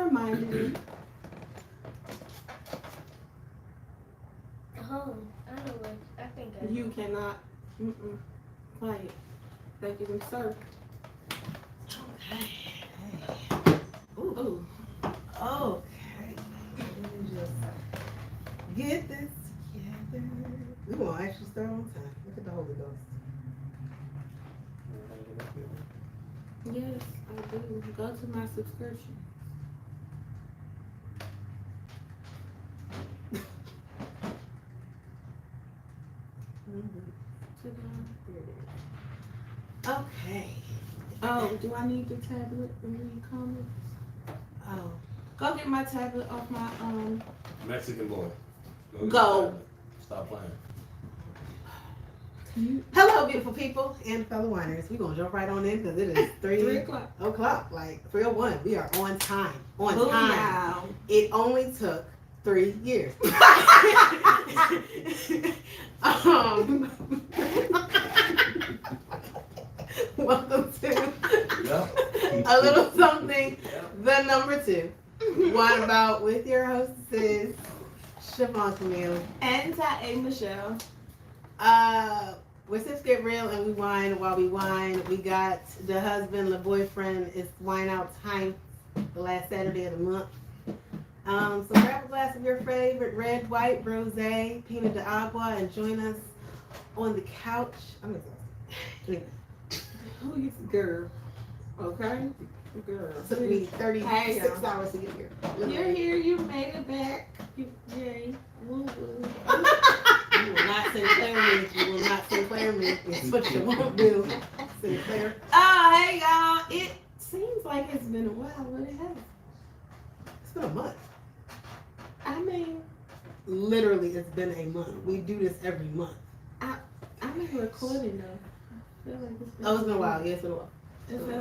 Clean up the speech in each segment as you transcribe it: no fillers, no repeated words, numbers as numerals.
reminded me. Oh, I know what. I think I You cannot. Quiet. Thank you, sir. Okay. Ooh. Okay. Let me just get this together. We gonna actually start on time. Look at the Holy Ghost. Yes, I do. Go to my subscription. Okay. Oh, do I need the tablet and read comments? Oh. Go get my tablet off my Mexican boy. Go. Stop playing. Hello, beautiful people and fellow winers. We're gonna jump right on in because it is 3 o'clock, like 3:01. We are on time. On time. Now. It only took 3 years. Welcome to a little something. The number 2. What about with your hostesses, Siobhan Camille And A. Michelle. With Sis Get Real and we wine while we wine. We got the husband, the boyfriend. It's wine out time the last Saturday of the month. So grab a glass of your favorite red, white, rosé, pina de agua, and join us on the couch. I'm exhausted. Who is girl? Okay? Girl. Took me 36 hours to get here. You're here, you made it back. Yay. Woo woo. You will not Sinclair me. You will not Sinclair me. It's what you won't do. Sinclair. Oh, hey y'all. It seems like it's been a while, but it hasn't. It's been a month. I mean, Literally, it's been a month. We do this every month. I'm in recording though. I feel like It's been a while. Yeah, it's been a while. It's been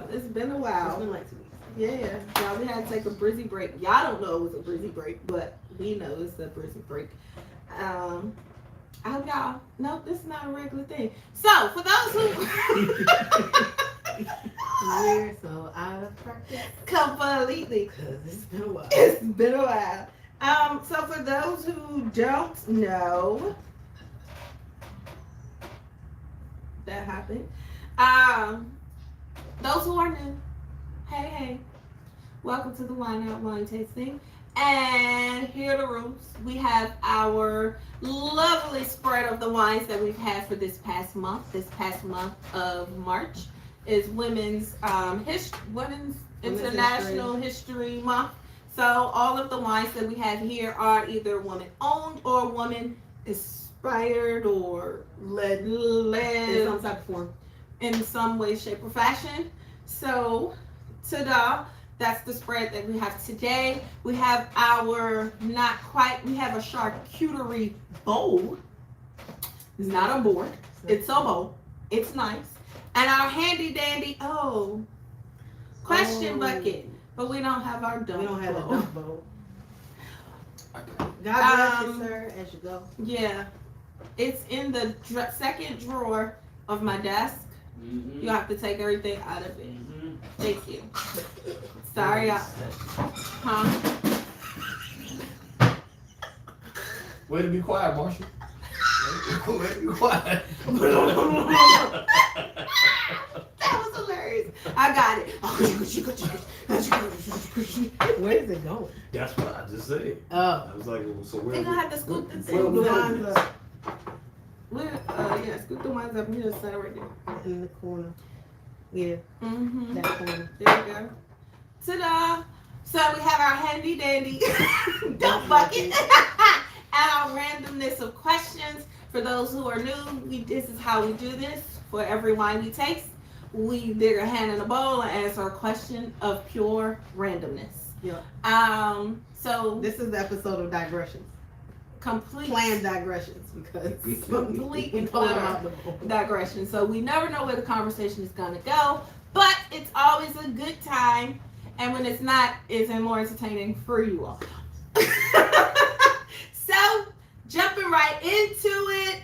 a It's while. been like 2 weeks. Yeah. Y'all, we had to take a brizzy break. Y'all don't know it was a brizzy break, but we know it's a brizzy break. I hope y'all, no, this is not a regular thing. So, for those who We're so out of practice. completely, Because it's been a while. it's been a while. So for those who don't know, that happened. Those who are new, hey, welcome to the Wine Out Wine Tasting. And here are the rules. We have our lovely spread of the wines that we've had for this past month. This past month of March is Women's International History Month. So all of the wines that we have here are either woman-owned or woman-inspired or led In some type of form. in some way, shape, or fashion. So, ta-da, that's the spread that we have today. We have our we have a charcuterie bowl. It's not a board, it's a bowl. It's nice. And our handy dandy, question bucket. But we don't have our dump We don't have a bowl. dump bowl. God bless you, sir, as you go. Yeah. It's in the second drawer of my desk. Mm-hmm. You have to take everything out of it. Mm-hmm. Thank you. Sorry, Way to be quiet, Marshall. Way to be quiet. That was hilarious. I got it. Where is it going? That's what I just said. Oh. I was like, so where? They're gonna have to scoop the Scoop the thing. wines up Scoop the wines up. Here, set it right there. in the corner. Yeah, Mm-hmm. that corner. There we go. Ta-da! So we have our handy dandy dump bucket and our randomness of questions. For those who are new, this is how we do this. For every wine we taste, we dig a hand in a bowl and answer a question of pure randomness. Yeah. So This is the episode of digressions. complete Planned digressions because Complete we and pull them utter out the bowl. digression. So we never know where the conversation is gonna go, but it's always a good time. And when it's not, it's more entertaining for you all. So jumping right into it,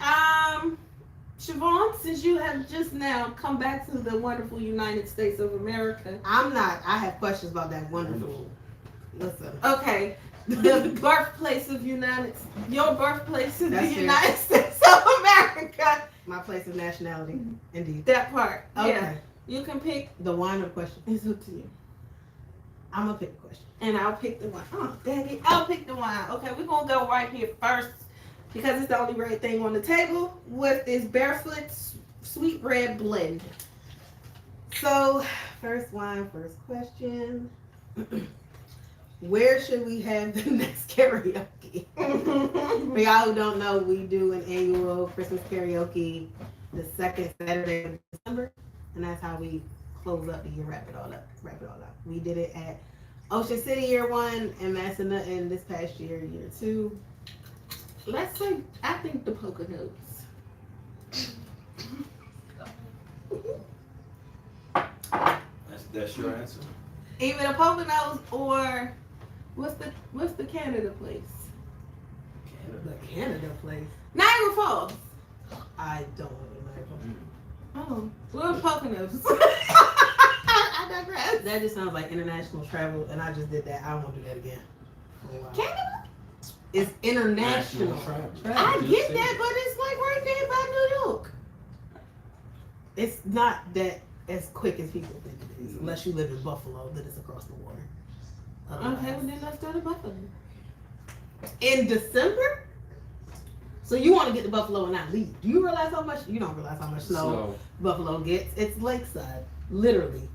Siobhan, since you have just now come back to the wonderful United States of America. I'm not. I have questions about that wonderful. Listen. Okay. The birthplace of your birthplace of That's the fair. United States of America. My place of nationality, indeed. That part. Okay. Yeah. You can pick. The wine or the question? It's up to you. I'm gonna pick the question. And I'll pick the wine. Oh, dang it. I'll pick the wine. Okay, we're going to go right here first because it's the only red thing on the table with this Barefoot Sweet Red Blend. So, first wine, first question. Where should we have the next karaoke? For y'all who don't know, we do an annual Christmas karaoke the second Saturday of December, and that's how we close up the year, wrap it all up. We did it at Ocean City year 1 and Massanutten this past year 2. Let's say, I think the Poconos. That's your answer. Either the Poconos or what's the Canada place? The Canada place. Niagara Falls. I don't know the Niagara. Oh, well, Poconos. I digress. That just sounds like international travel, and I just did that. I don't want to do that again. For a while. Canada? It's international travel. I get that, but it's like right there by New York. It's not that as quick as people think it is, unless you live in Buffalo, that is across the water. Okay, well then let's go to Buffalo. In December? So you want to get to Buffalo and not leave? Do you realize how much? You don't realize how much snow Buffalo gets. It's lakeside, literally.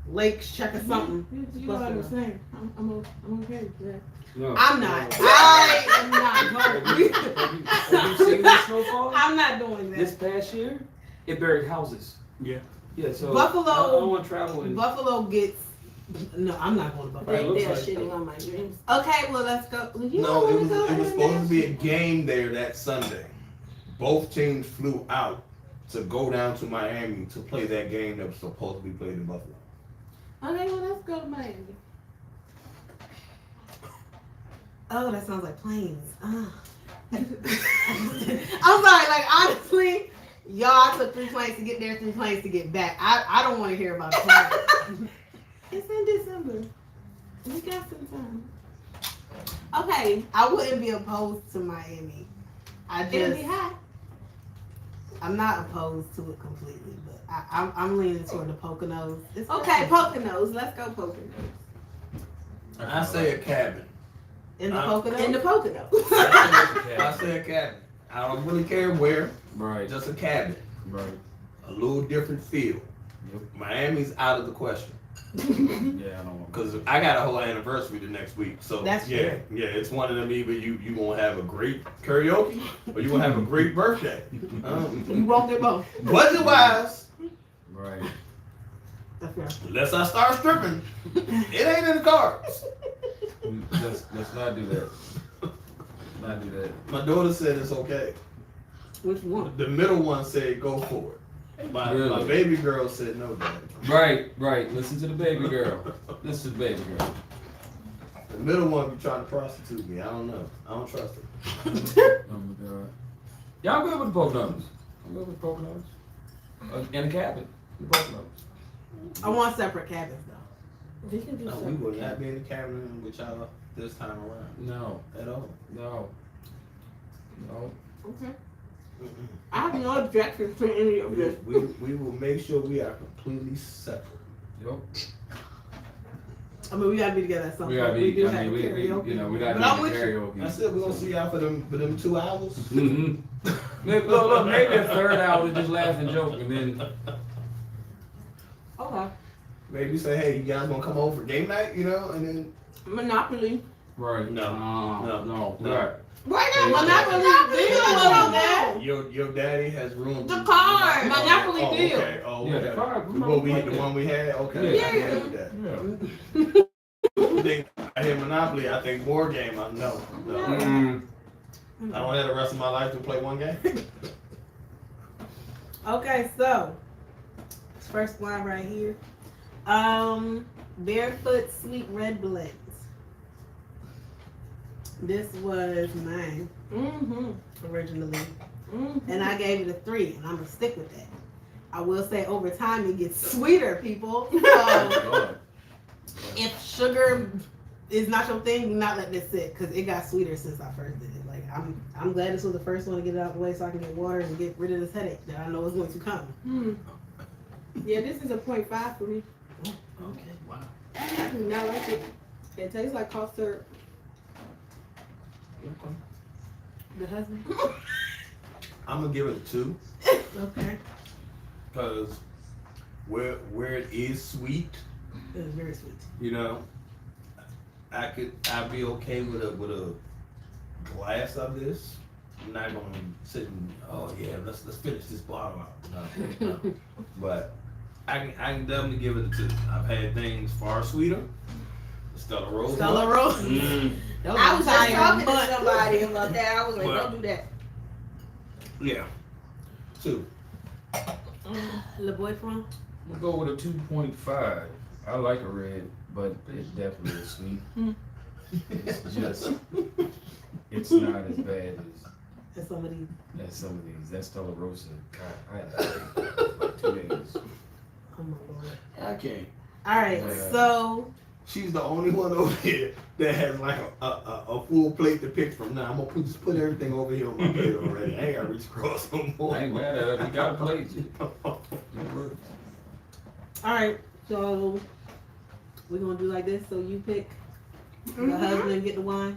Lakes, check or something. You know what I'm saying? I'm okay with that. No. I'm not. I am not going. Have you seen the snowfall? I'm not doing This that. past year, it buried houses. Yeah. Yeah, so Buffalo- I don't want to travel. And, Buffalo gets. No, I'm not going to Buffalo. They, looks they're like- shitting on my dreams. Okay, well let's go. You No, don't it wanna was go it was supposed to be a international? game there that Sunday. Both teams flew out to go down to Miami to play that game that was supposed to be played in Buffalo. Okay, well let's go to Miami. Oh, that sounds like planes. I'm sorry, like honestly, y'all took 3 planes to get there, 3 planes to get back. I don't want to hear about planes. It's in December. We got some time. Okay, I wouldn't be opposed to Miami. it'll be hot. I'm not opposed to it completely, but I'm leaning toward the Poconos. It's Okay, Poconos. Let's go Poconos. And I say a cabin. in the Poconos. In the Poconos. I say a cabin. I don't really care where. right, Just a cabin. right. A little different feel. Yep. Miami's out of the question. Yeah, I don't want. Cause I got a whole anniversary the next week, so That's yeah, fair. yeah, it's one of them. Either you gonna have a great karaoke or you gonna have a great birthday. You won't get both. Budget wise, Right. That's fair. unless I start stripping, it ain't in the cards. Let's not do that. Not do that. My daughter said it's okay. Which one? The middle one said go for it. My Really? baby girl said no, daddy. Right. Listen to the baby girl. Listen to the baby girl. The middle one be trying to prostitute me. I don't know. I don't trust her. Oh my god. Yeah, I'm good with the Poconos. I'm good with the Poconos. In a cabin. The Poconos. I want separate cabins though. We can do No, we something. will not be in the cabin with y'all this time around No. at all. No. Okay. I have no objections to any of this. We will make sure we are completely separate. Yep. I mean, we gotta be together at some We point. gotta be. do I have mean, we karaoke. you know we gotta But I'm do with the you. karaoke. I said we're gonna see y'all for them 2 hours. Mm-hmm. Look, maybe a third hour to just laugh and joke, and then Okay. Maybe say, hey, you guys wanna come over for game night, you know, and then Monopoly. right. No. Right. Why not Monopoly? Deal on that. your daddy has ruined The card. Monopoly oh, deal. Okay. Oh, Yeah, okay. the card. The one we had. Okay. Yeah. I can do that. Yeah. I think I hear Monopoly. I think war game. No. Mm. I don't have the rest of my life to play one game. Okay, so this first wine right here. Barefoot Sweet Red Blends. This was mine originally, and I gave it a 3, and I'm gonna stick with that. I will say over time it gets sweeter, people. So if sugar it's not your thing, do not let this sit because it got sweeter since I first did it. Like I'm glad this was the first one to get it out of the way so I can get water and get rid of this headache that I know is going to come. Yeah, this is a 0.5 for me. Okay, wow. I do not like it. It tastes like cough syrup. Okay. The husband? I'm gonna give it a 2 Okay. because where it is sweet, It was very sweet. you know, I'd be okay with a glass of this. I'm not gonna sit and let's finish this bottle out. No. But I can definitely give it a 2. I've had things far sweeter. Stella Rose. Stella Rose. I was just talking to somebody about that. I was like, don't do that. Yeah. 2. Le Boyfriend? We'll go with a 2.5. I like a red, but it definitely is sweet. It's just, it's not as bad As somebody. as some of these. That's Stella Rosa. I had that for like 2 days. Oh my lord. I can't. Alright, Yeah. so She's the only one over here that has like a full plate to pick from. Now I'm gonna just put everything over here on my plate already. I ain't gotta reach across no more. I ain't mad at her. You got a plate. alright, so we're gonna do like this, so you pick the husband and get the wine.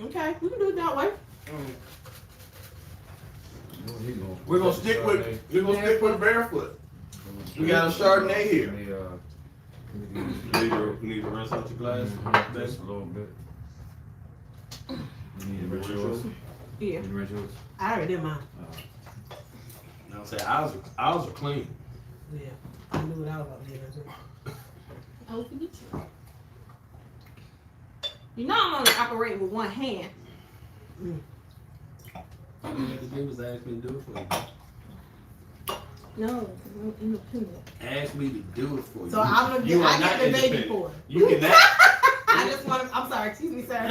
Okay, we can do it that way. We're gonna stick with Barefoot. We got a Chardonnay here. You need to rinse out your glass. Just a little bit. You need to rinse Yours? yours? Yeah. You need to rinse yours? I already did mine. You know what I'm saying? Ours are clean. Yeah. I knew what I was about to get. Oh, forget you. You know I'm only operating with one hand. All you have to do is ask me to do it for you. No, I'm independent. Ask me to do it for you. So I'm gonna You are I not get the baby independent. pour. You cannot. I just want to, I'm sorry, excuse me, sir.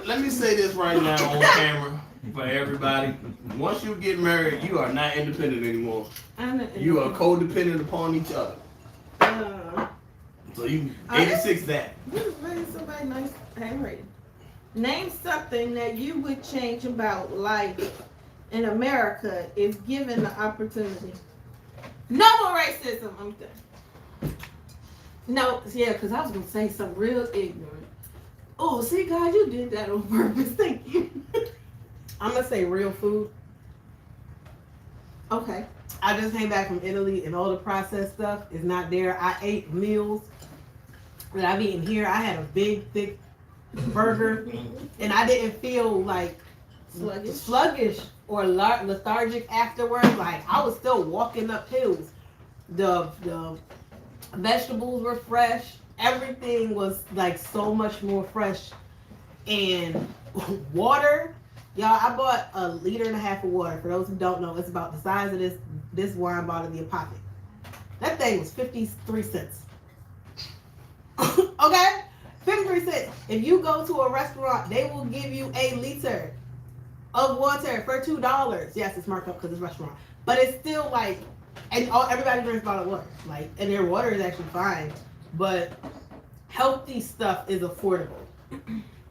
Let me say this right now on camera for everybody. Once you get married, you are not independent anymore. I'm not You are independent. codependent upon each other. So you I- 86 that. This is really somebody nice handwriting. Name something that you would change about life in America if given the opportunity. No more racism. I'm done. No, yeah, because I was gonna say something real ignorant. Oh, see, God, you did that on purpose. Thank you. I'm gonna say real food. Okay. I just came back from Italy and all the processed stuff is not there. I ate meals that I've eaten here. I had a big, thick burger and I didn't feel like sluggish or lethargic afterwards. Like I was still walking up hills. The vegetables were fresh. Everything was like so much more fresh. And water, y'all, I bought 1.5 liters of water. For those who don't know, it's about the size of this wine bottle, the Apothic. That thing was 53 cents. Okay? 53 cents. If you go to a restaurant, they will give you 1 liter of water for $2. Yes, it's marked up because it's a restaurant. But it's still like, and everybody drinks bottled water. Like, and their water is actually fine. But healthy stuff is affordable,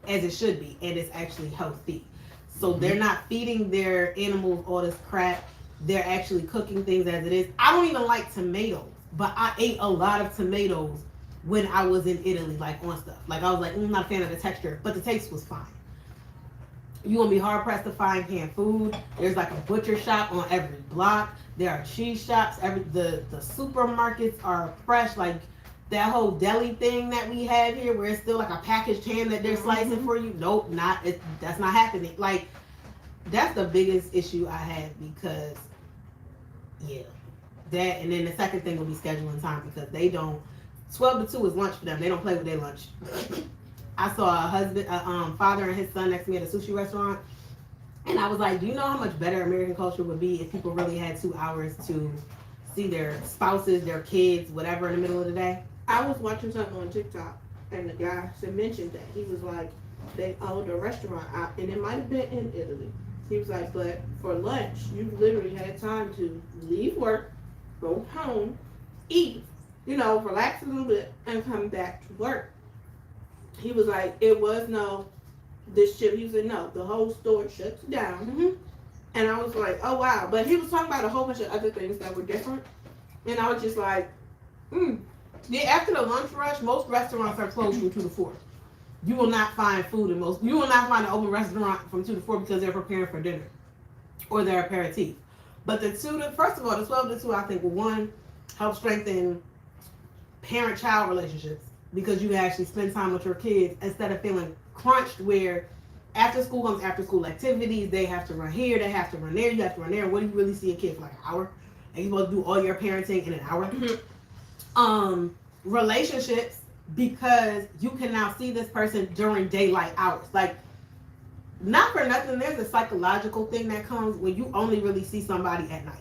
as it should be, and it's actually healthy. So they're not feeding their animals all this crap. They're actually cooking things as it is. I don't even like tomatoes, but I ate a lot of tomatoes when I was in Italy, like on stuff. Like I was like, I'm not a fan of the texture, but the taste was fine. You're gonna be hard pressed to find canned food. There's like a butcher shop on every block. There are cheese shops. The supermarkets are fresh. Like that whole deli thing that we have here, where it's still like a packaged ham that they're slicing for you. Nope, that's not happening. Like that's the biggest issue I have because, yeah, that. And then the second thing will be scheduling time because they don't. 12 to 2 is lunch for them. They don't play with their lunch. I saw a father and his son next to me at a sushi restaurant. And I was like, do you know how much better American culture would be if people really had 2 hours to see their spouses, their kids, whatever in the middle of the day? I was watching something on TikTok, and the guy mentioned that. He was like, they owned a restaurant out, and it might have been in Italy. He was like, but for lunch, you literally had time to leave work, go home, eat, relax a little bit, and come back to work. he was like, it was no, this shit. He said, no, the whole store shuts down. Mm-hmm. And I was like, oh, wow. But he was talking about a whole bunch of other things that were different. And I was just like, Yeah, after the lunch rush, most restaurants are closed from 2 to 4. You will not find food in most. You will not find an open restaurant from 2 to 4 because they're preparing for dinner or their aperitif. But the 2 to, first of all, the 12 to 2, I think, will one help strengthen parent-child relationships because you can actually spend time with your kids instead of feeling crunched where after school comes after school activities. They have to run here, they have to run there, you have to run there. What do you really see a kid for like an hour? And you're supposed to do all your parenting in an hour. Relationships, because you can now see this person during daylight hours. Like, not for nothing, there's a psychological thing that comes when you only really see somebody at night.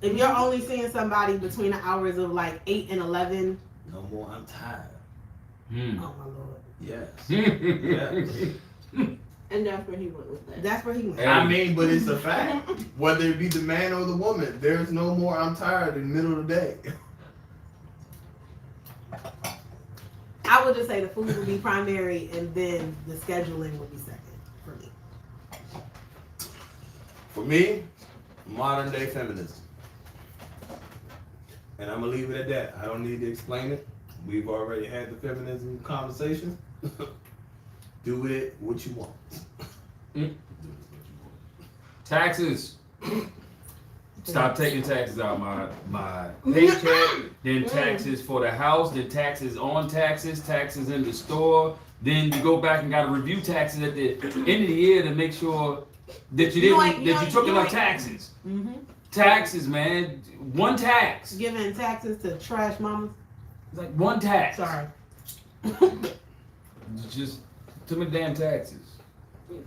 If you're only seeing somebody between the hours of like 8 and 11. No more, I'm tired. Oh my Lord. Yes. Yes. And that's where he went with that. That's where he went. I mean, but it's a fact. Whether it be the man or the woman, there's no more I'm tired in the middle of the day. I would just say the food would be primary and then the scheduling would be second for me. For me, modern day feminism. And I'm gonna leave it at that. I don't need to explain it. We've already had the feminism conversation. Do with it what you want. Taxes. Stop taking taxes out my paycheck, then taxes for the house, then taxes on taxes, taxes in the store. Then you go back and gotta review taxes at the end of the year to make sure that you took enough taxes. Taxes, man. One tax. Giving taxes to trash mamas. It's like one tax. Sorry. Just too many damn taxes.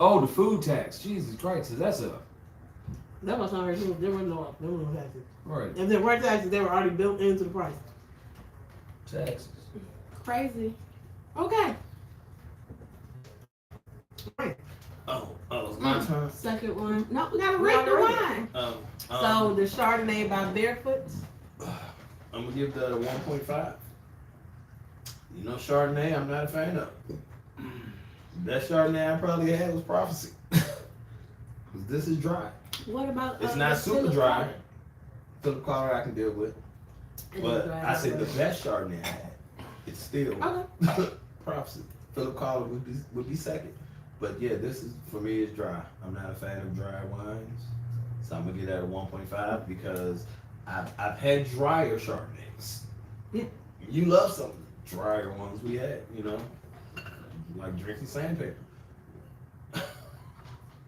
Oh, the food tax. Jesus Christ, that's a That was not very true. There were no taxes. right If there were taxes, they were already built into the price. taxes. Crazy. Okay. Oh, it's my turn. Second one. No, we gotta rate the wine. So the Chardonnay by Barefoot. I'm gonna give that a 1.5. You know, Chardonnay, I'm not a fan of. Best Chardonnay I probably had was Prophecy. Cause this is dry. What about It's not the super Philip dry. Clark? Philip Clark I can deal with. But I said the best Chardonnay I had, it's still Prophecy. Philip Clark would be second. But yeah, this is, for me, it's dry. I'm not a fan of dry wines. So I'm gonna give that a 1.5 because I've had drier Chardonnays. Yeah. You love some of the drier ones we had, you know? Like drinking sandpaper.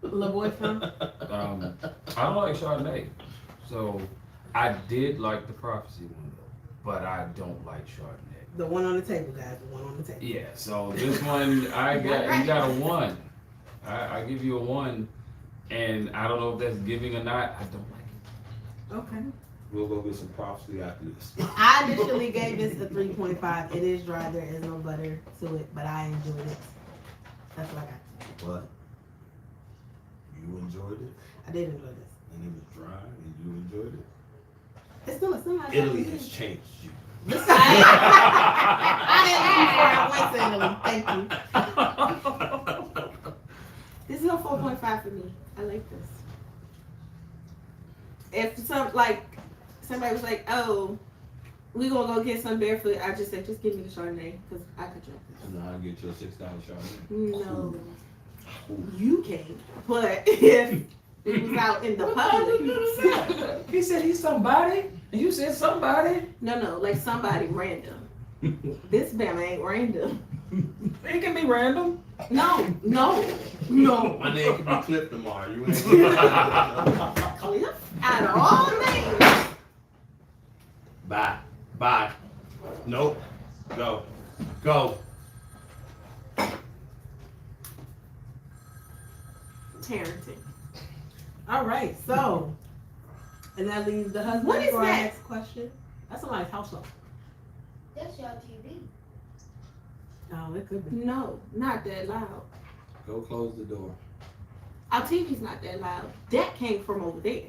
Le Boyfriend. I don't like Chardonnay, so I did like the Prophecy one though, but I don't like Chardonnay. The one on the table, guys. The one on the table. Yeah, so this one you got a 1. I give you a 1, and I don't know if that's giving or not. I don't like Okay. We'll go get some Prophecy after this. I initially gave this a 3.5. It is dry. There is no butter to it, but I enjoyed it. That's what I got. What? You enjoyed it? I did enjoy this. And it was dry and you enjoyed it? It's still a semi. Italy has changed you. This I didn't leave before I went to Italy. Thank you. This is a 4.5 for me. I like this. If somebody was like, "Oh, we gonna go get some Barefoot," I just said, "Just give me the Chardonnay because I could drink this." No, I'll get you a $6 Chardonnay. No, Ooh. you can't. But if it was out in the public, He said he's somebody, and you said somebody. no, like somebody random. This Bama ain't random. It can be random. No. My name could be Clip tomorrow. You ain't Cliff out of all names. Bye. Nope. Go. Parenting. All right, so, and that leaves the husband What is for our that? next question. That's somebody's house phone. That's your TV. Oh, it could be. No, not that loud. Go close the door. Our TV's not that loud. That came from over there.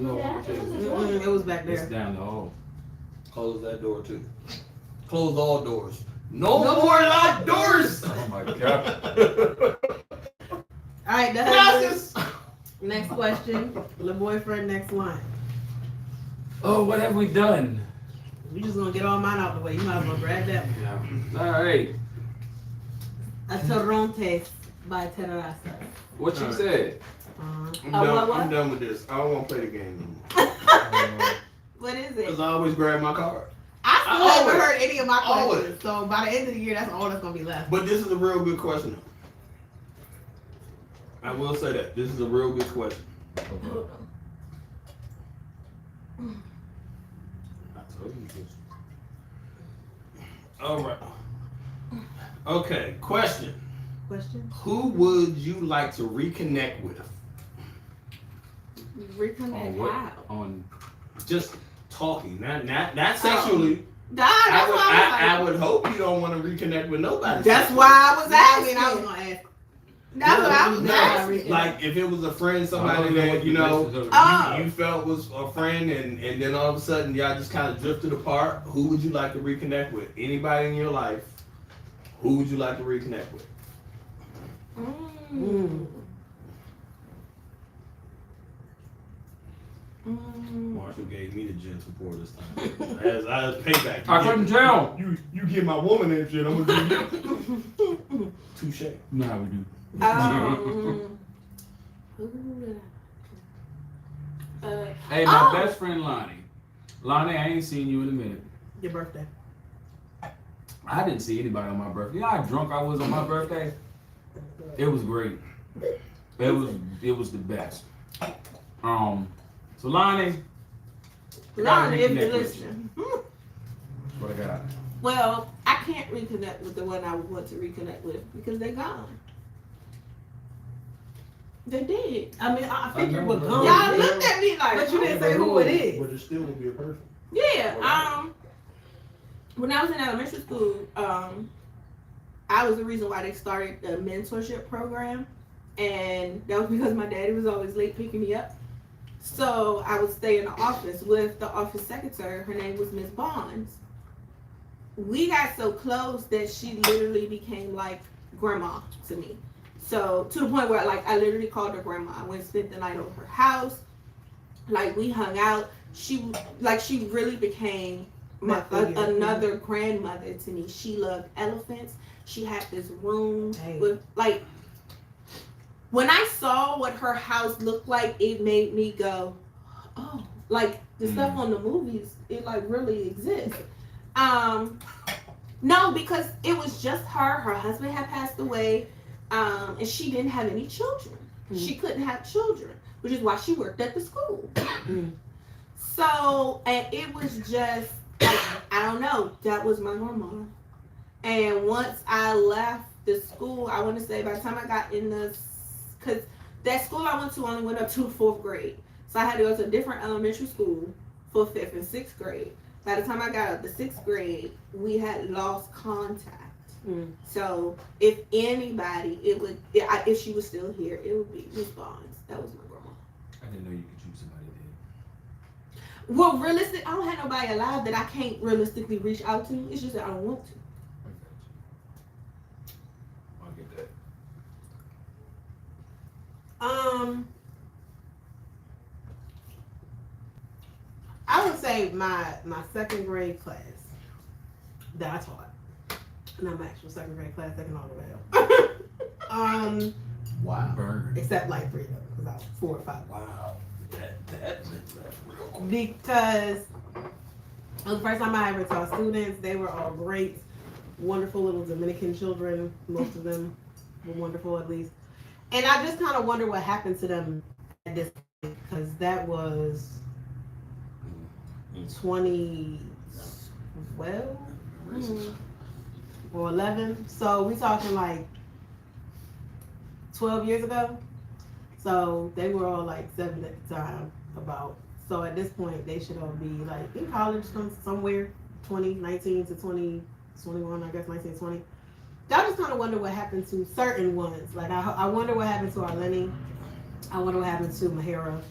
No, Yeah, okay. it was a It was back It's there. down the hall. Close that door too. Close all doors. No more locked doors. Oh my God. All right, the Gracias. husband. Next question. The boyfriend, next one. Oh, what have we done? We just gonna get all mine out the way. You might as well grab that one. Yeah. All right. A Torrontés by Terrazzas. What you All right. said? I'm Oh, done. what? I'm done with this. I don't want to play the game anymore. What is it? Because I always grab my card. I still I haven't always- heard any of my always. questions. So by the end of the year, that's all that's gonna be left. But this is a real good question. I will say that. This is a real good question. I told you this. All right. Okay, question. Question? Who would you like to reconnect with? Reconnect On what? how? On Just talking, not sexually. Nah, that's what I would hope you don't want to reconnect with nobody. That's why I was I mean, I asking. was gonna ask. That's what I was No, asking. Like if it was a friend, somebody that you felt was a friend, and then all of a sudden y'all just kind of drifted apart. Who would you like to reconnect with? Anybody in your life? Who would you like to reconnect with? Marshall gave me the gentle pour this time. As payback. I couldn't tell. You get my woman that shit. I'm gonna give you. Touche. No, we do. Hey, my best friend Lonnie. Lonnie, I ain't seen you in a minute. Your birthday. I didn't see anybody on my birthday. You know how drunk I was on my birthday? It was great. It was the best. So Lonnie, Lonnie, if reconnect you're with listening. that's what I got. Well, I can't reconnect with the one I would want to reconnect with because they're gone. They did. I mean, I figured I we're know, gone. Y'all looked at me like, But you didn't say who it is. But it still would be a person. yeah. When I was in elementary school, I was the reason why they started the mentorship program, and that was because my daddy was always late picking me up. So I would stay in the office with the office secretary. Her name was Miss Bonds. We got so close that she literally became like grandma to me. So to the point where like I literally called her grandma. I went and spent the night over her house. Like we hung out. She really became another grandmother to me. She loved elephants. She had this room with like. When I saw what her house looked like, it made me go, oh, like the stuff on the movies, it like really exists. No, because it was just her. Her husband had passed away, and she didn't have any children. She couldn't have children, which is why she worked at the school. So, and it was just, like, I don't know, that was my grandma. And once I left the school, I want to say by the time I got in the, because that school I went to only went up to 4th grade. So I had to go to a different elementary school for 5th and 6th grade. By the time I got up to 6th grade, we had lost contact. So if anybody, if she was still here, it would be Miss Bonds. That was my grandma. I didn't know you could choose somebody dead. Well, realistic, I don't have nobody alive that I can't realistically reach out to. It's just that I don't want to. I'll get that. I would say my 2nd grade class that I taught. Not my actual 2nd grade class, that can all the way up. Wow. Burn. Except like 3 of them, because I was 4 or 5. Wow. That's real cool. Because it was the first time I ever taught students. They were all great, wonderful little Dominican children. Most of them were wonderful, at least. And I just kind of wonder what happened to them at this point, because that was 2012 or 11. So we talking like 12 years ago. So they were all like 7 at the time about. So at this point, they should all be like in college somewhere, 2019 to 2021, I guess 19, 20. I just kind of wonder what happened to certain ones. Like I wonder what happened to Arlene. I wonder what happened to Mahara.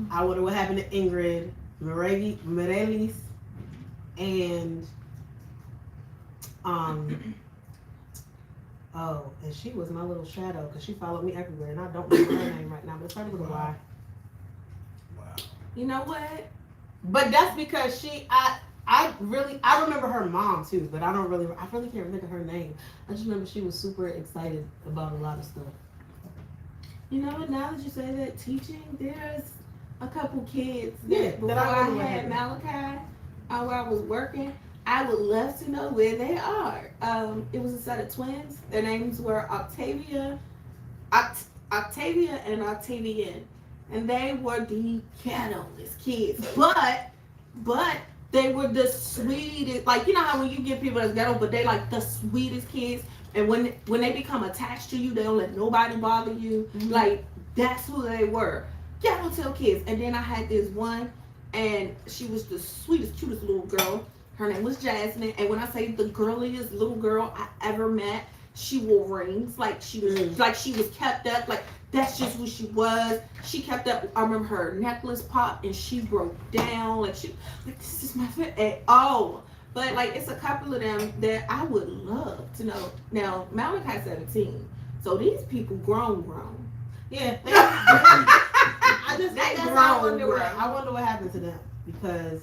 I wonder what happened to Ingrid, Mirelis, and Oh, and she was my little shadow because she followed me everywhere, and I don't remember her name right now, but it started with a Y. Wow. You know what? But that's because I remember her mom too, but I really can't think of her name. I just remember she was super excited about a lot of stuff. You know what? Now that you say that, teaching, there's a couple kids Yeah, that before that I I really had had. Malachi, where I was working, I would love to know where they are. It was a set of twins. Their names were Octavia and Octavian, and they were the ghettoest kids. But they were the sweetest. Like, you know how when you get people that's ghetto, but they like the sweetest kids. And when they become attached to you, they don't let nobody bother you. Mhm. Like, that's who they were. Ghetto tell kids. And then I had this one, and she was the sweetest, cutest little girl. Her name was Jasmine. And when I say the girliest little girl I ever met, she wore rings. Like she was kept up. Like, that's just who she was. She kept up. I remember her necklace popped and she broke down. Like, this is my fit. And, but like, it's a couple of them that I would love to know. Now, Malachi's 17, so these people grown. Yeah. I just They think grown, I wonder bro. what happened to them because,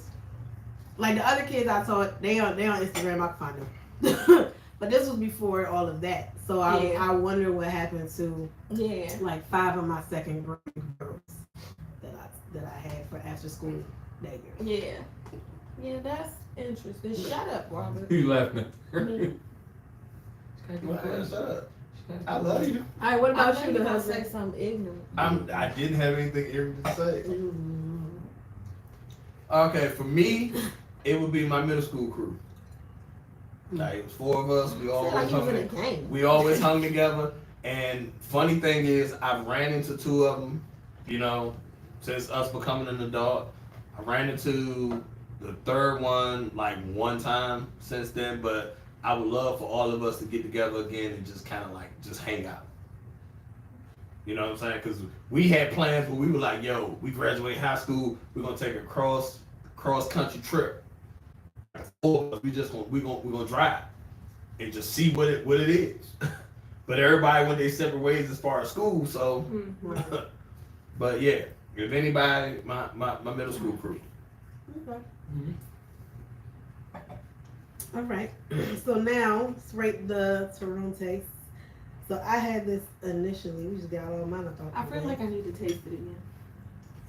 like the other kids I taught, they on Instagram. I can find them. But this was before all of that, so I wonder what happened to like 5 of my second grade girls that I had for after school that year. Yeah, that's interesting. Shut up, Robert. You laughing? Well, shut up. I love you. All right, what I about know you, you the gonna say husband? something ignorant. I didn't have anything ignorant to say. Mm-hmm. Okay, for me, it would be my middle school crew. Like, it was 4 of us. We always hung together. And funny thing is, I've ran into 2 of them. You know, since us becoming an adult. I ran into the 3rd one like 1 time since then. But I would love for all of us to get together again and just kind of like just hang out. You know what I'm saying? Because we had plans where we were like, yo, we graduate high school, we're gonna take a cross country trip. Or we're gonna drive and just see what it is. But everybody went their separate ways as far as school, so but yeah, if anybody, my middle school crew. Okay. Mhm. All right. So now let's rate the Torrontés. So I had this initially. We just got all mine. I feel like I need to taste it again.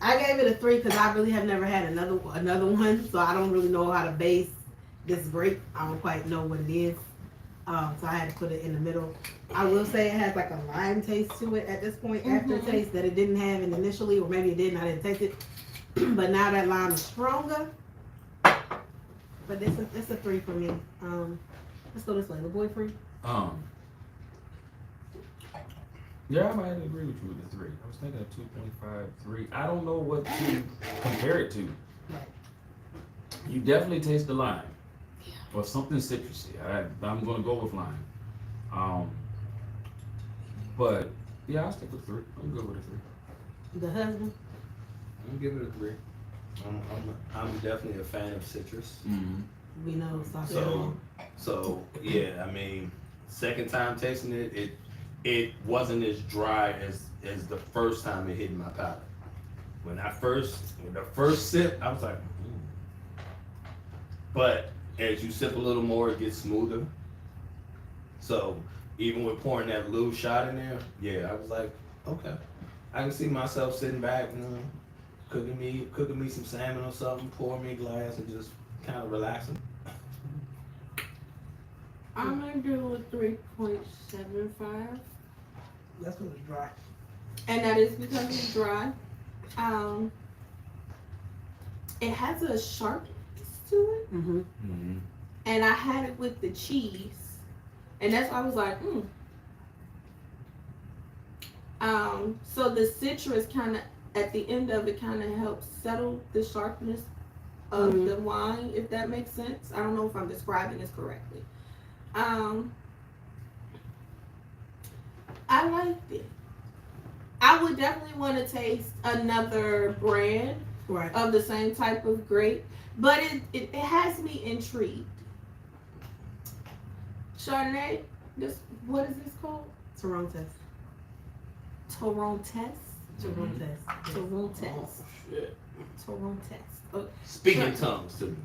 I gave it a 3 because I really have never had another one, so I don't really know how to base this grape. I don't quite know what it is, so I had to put it in the middle. I will say it has like a lime taste to it at this point, aftertaste that it didn't have initially, or maybe it did and I didn't taste it. But now that lime is stronger. But it's a 3 for me. Let's go this way. The boyfriend. Yeah, I might agree with you with the 3. I was thinking of 2.5, 3. I don't know what to compare it to. Right. You definitely taste the lime. Or something citrusy. I'm gonna go with lime. But yeah, I'll stick with 3. I'm good with a 3. The husband. I'm gonna give it a 3. I'm definitely a fan of citrus. Mm-hmm. We know Sauvignon. So yeah, I mean, second time tasting it wasn't as dry as the first time it hit my palate. When the first sip, I was like, but as you sip a little more, it gets smoother. So even with pouring that little shot in there, yeah, I was like, okay, I can see myself sitting back, you know, cooking me some salmon or something, pouring me a glass and just kind of relaxing. I'm gonna do a 3.75. That's when it's dry. And that is because it's dry. It has a sharpness to it. Mm-hmm. Mm-hmm. And I had it with the cheese. And that's why I was like, so the citrus kind of, at the end of it, kind of helps settle the sharpness of the wine, if that makes sense. I don't know if I'm describing this correctly. I liked it. I would definitely want to taste another brand of the same type of grape, but it has me intrigued. Chardonnay. This what is this called? Torrontés. Torrontés. Torrontés. Torrontés. Shit. Torrontés. Oh, Speaking tongues to me.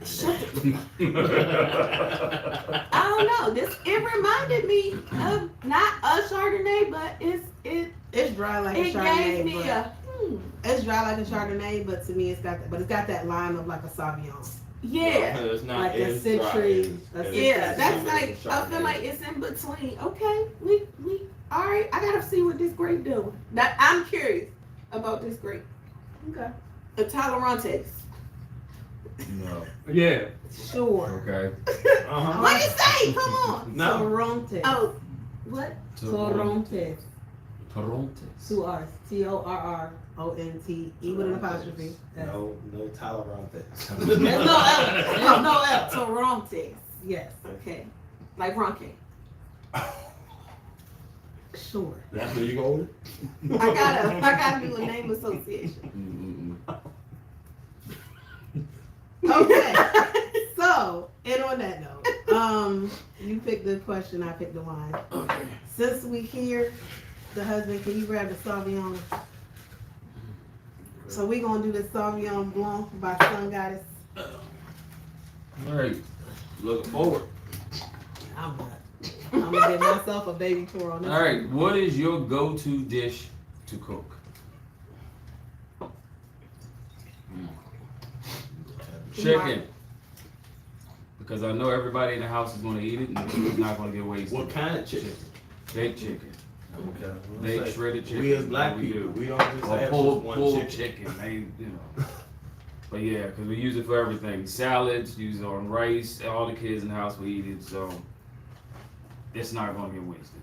I don't know. It reminded me of not a Chardonnay, but It's dry like a it gave Chardonnay. me But a it's dry like a Chardonnay, but to me it's got that lime of like a Sauvignon. yeah. It's not Like a as dry citry- as- a as- Yeah, as that's a like I feel Chardonnay. like it's in between. Okay, we all right. I gotta see what this grape doing. That I'm curious about this grape. Okay. The Torrontés. No. Yeah. Sure. Okay. Uh-huh. What you say? Come on. No. Torrontés. Oh, what? Torrontés. Torrontés. 2 R's. Torronte. E with an apostrophe. No tolerante. There's no L. No L. Torrontés. Yes. Okay. Like Ronke. Sure. That's where you go with it? I gotta do a name association. Okay. So, and on that note, you picked the question, I picked the wine. Okay. Since we here, the husband, can you grab the Sauvignon? So we gonna do the Sauvignon Blanc by Sun Goddess. All right. Looking forward. I'm not. I'm gonna give myself a baby tour on this. All right. What is your go-to dish to cook? Chicken. Because I know everybody in the house is going to eat it and it's not going to get wasted. What kind of chicken? Baked chicken. Okay. Baked shredded chicken. We as black we people, do. we don't just Or have pulled just one chicken. chicken. They, you know. But yeah, because we use it for everything. Salads, use it on rice. All the kids in the house will eat it, so it's not going to get wasted.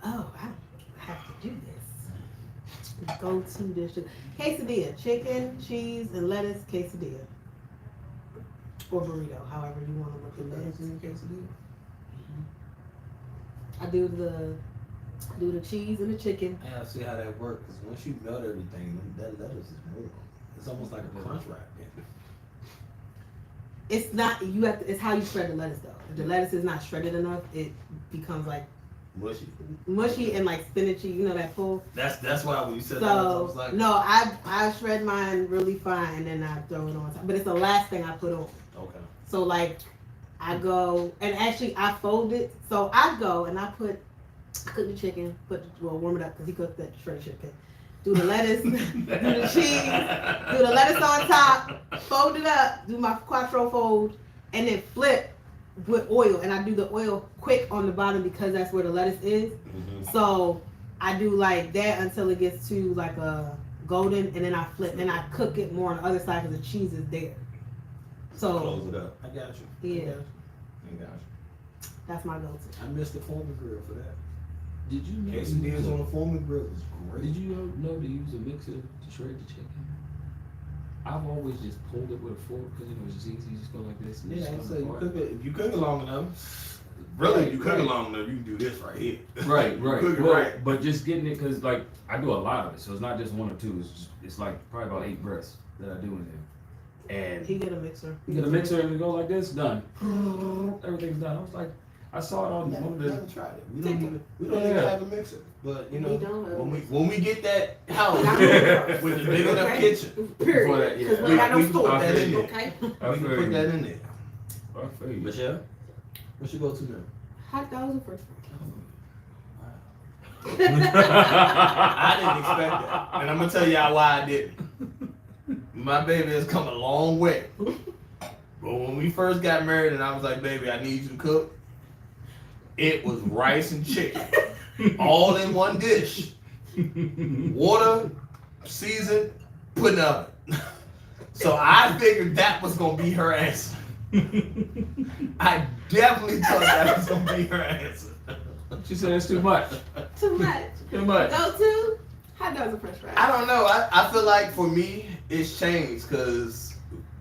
Oh, I have to do this. Go-to dish. Quesadilla. Chicken, cheese, and lettuce quesadilla. Or burrito, however you want to look at that. I do the cheese and the chicken. Yeah, I see how that works. Because once you melt everything, that lettuce is more. It's almost like a crunch wrap. It's not, you have to, it's how you shred the lettuce though. If the lettuce is not shredded enough, it becomes like mushy and like spinachy, you know that pull. That's why when you said that, I So was like, no, I shred mine really fine and then I throw it on top. But it's the last thing I put on. okay. So like I go and actually I fold it. So I go and I cook the chicken, warm it up because he cooked that shredded chicken. Do the lettuce, do the cheese, do the lettuce on top, fold it up, do my quattro fold, and then flip with oil. And I do the oil quick on the bottom because that's where the lettuce is. Mm-hmm. So I do like that until it gets to like a golden, and then I flip and I cook it more on the other side because the cheese is there. So Close it up. I got you. yeah, I got you. that's my go-to. I missed the Foreman grill for that. Did you know? Quesadillas on the Foreman grill is great. Did you know to use a mixer to shred the chicken? I've always just pulled it with a fork because it's just easy. You just go like this. And Yeah, just so come you apart. cook it. If you cook it long enough, really, if you cook it long enough, you can do this right here. Right, You right. cook it Well, right. but just getting it because like I do a lot of it, so it's not just one or two. It's like probably about 8 breaths that I do in there. And He get a mixer. you get a mixer and you go like this, done. Everything's done. I was like, I saw it on one of the. Never tried it. We don't even Yeah. have a mixer. But you know, We don't have a when we get that house Okay. with the big enough kitchen, Before that, Period. Because yeah. we got no we can store. put that in there. Okay. I We can feel put you. that in there. I feel you. Michelle, what's your go-to now? Hot dogs and French I didn't expect that, and I'm gonna tell y'all why I didn't. My baby has come a long way. But when we first got married, and I was like, "Baby, I need you to cook," it was rice and chicken, all in one dish. Water, seasoned, put in the oven. So I figured that was gonna be her answer. I definitely thought that was gonna be her answer. She said it's too much. Too much. Too much. Go to hot dogs and French fries. I don't know. I feel like for me, it's changed because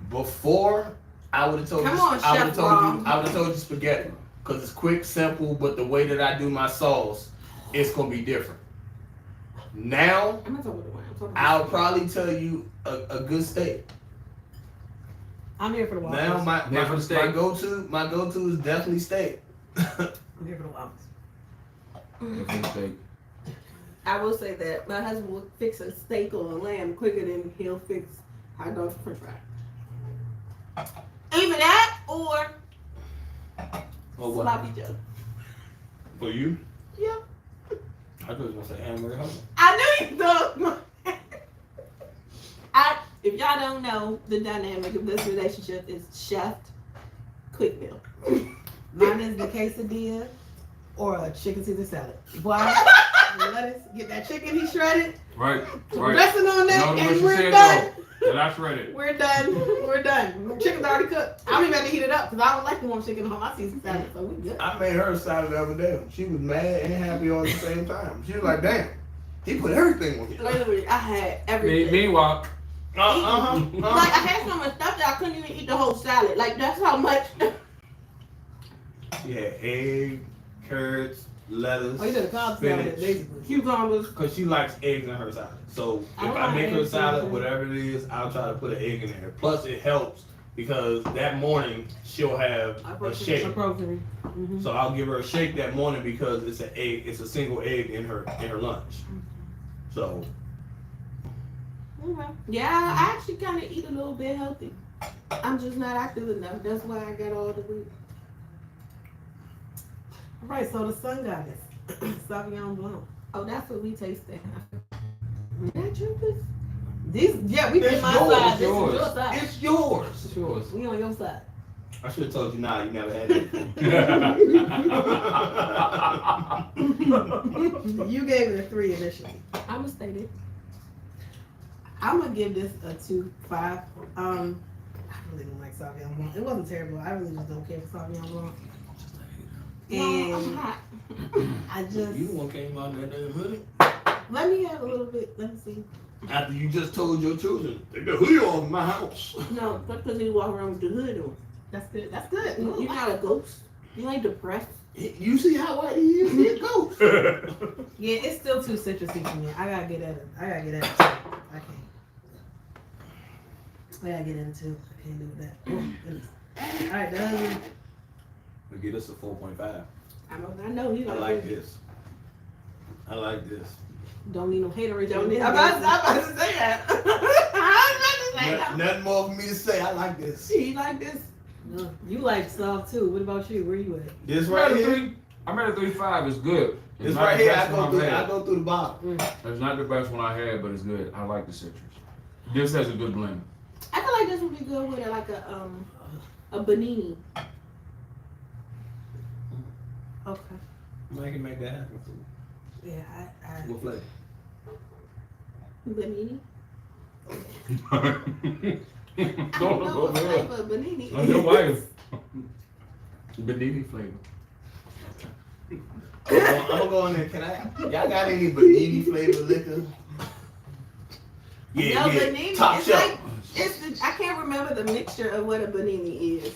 before I would have told Come you, on, I would Chef have told Rob. you, I would have told you spaghetti because it's quick, simple, but the way that I do my sauce, it's gonna be different. Now, I'm not talking about the wine. I'm talking about I'll probably tell you a good steak. I'm here for the waffles. Now There for the steak. my go-to is definitely steak. I'm here for the waffles. There for the steak. I will say that my husband will fix a steak or a lamb quicker than he'll fix hot dogs and french fries. Either that or Or what? sloppy Joe. For you? Yeah. I thought you was gonna say hamburger helper. I knew you thought. If y'all don't know, the dynamic of this relationship is chef, quick meal. Mine is the quesadilla or a chicken Caesar salad. Why? Lettuce, get that chicken he shredded. Right, Some right. dressing on that, No, what and you we're said, done. though, that I shredded. We're done. We're done. Chicken's already cooked. I don't even have to heat it up because I don't like the warm chicken on my Caesar salad, so we good. I made her a salad the other day. She was mad and happy all at the same time. She was like, "Damn, he put everything on here." Literally, I had everything. Meanwhile, Like I had so much stuff that I couldn't even eat the whole salad. Like that's how much. She had egg, carrots, lettuce, Oh, you did a cob salad, spinach. basically. Cucumbers. Cause she likes eggs in her salad. So I if don't I like make her eggs salad, either. whatever it is, I'll try to put an egg in there. Plus it helps because that morning she'll have a shake. Protein. Mm-hmm. So I'll give her a shake that morning because it's an egg. It's a single egg in her lunch. So Okay. Yeah, I actually kind of eat a little bit healthy. I'm just not active enough. That's why I got all the weight. All right, so the sun goddess, Sauvignon Blanc. Oh, that's what we tasted. Did I drink this? These, yeah, we did It's my yours, side. This yours. is your side. it's yours. it's yours. We on your side. I should have told you now. You never had it. You gave it a 3 initially. I'm gonna state it. I'm gonna give this a 2.5. I really don't like Sauvignon Blanc. It wasn't terrible. I really just don't care for Sauvignon Blanc. No, I'm And hot. I just You the one came out in that damn hoodie. let me have a little bit. Let me see. After you just told your children, take the hoodie off my house. No, that's because you walk around with the hood on. That's good. That's good. You're not a ghost. You ain't depressed. You see how white he is? He a ghost. Yeah, it's still too citrusy for me. I gotta get at it. I gotta get at it. I can't. I gotta get at it too. I can't do that. Oh, goodness. All right, done. We get us a 4.5. I know you. I like this. I like this. Don't need no haterade. Don't need. I'm about to say that. I was about to say that. Nothing more for me to say. I like this. You like this? No, you like soft too. What about you? Where you at? This I'm right at a here. 3. I'm at a 3.5. It's good. It's This not right the here. I best one I've had. go through the bottom. It's not the best one I had, but it's good. I like the citrus. This has a good blend. I feel like this would be good with like a panini. Okay. I can make that happen. Yeah, I What flavor? Panini. I Don't don't know go what there. flavor panini On your is. wife. Benini flavor. I'm gonna go in there. Y'all got any Benini flavored liquor? Yeah, No, yeah. panini. Top It's shelf. like I can't remember the mixture of what a panini is.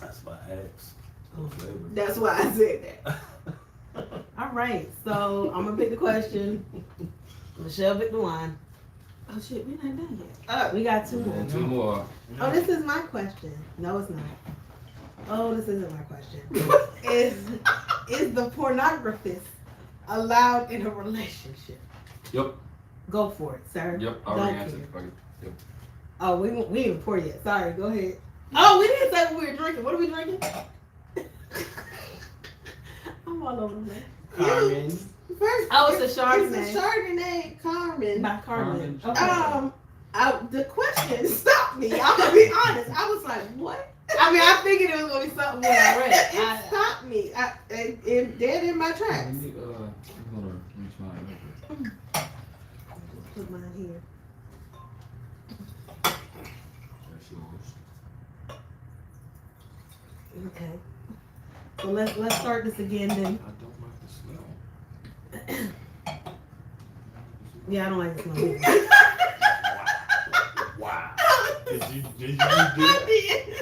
That's my ex. Flavor. That's why I said that. All right, so I'm gonna pick the question. Michelle pick the wine. Oh shit, we're not done yet. We got 2 more. And 2 more. Oh, this is my question. No, it's not. Oh, this isn't my question. Is the pornographist allowed in a relationship? Yep. Go for it, sir. Yep. I already Don't answered. care. Fuck it. Yep. Oh, we ain't even poured yet. Sorry, go ahead. Oh, we didn't say what we were drinking. What are we drinking? I'm all over the place. Carmen. First, Oh, it's a Chardonnay. It's a Chardonnay, Carmen. By Carmen. Carmen. Okay. The question stopped me. I'm gonna be honest. I was like, what? I mean, I figured it was gonna be something when I read it. It stopped me. It dead in my tracks. I'm gonna reach mine. Put mine here. That's yours. Okay. So let's start this again then. I don't like the smell. Yeah, I don't like the smell either. Wow. Did you do that?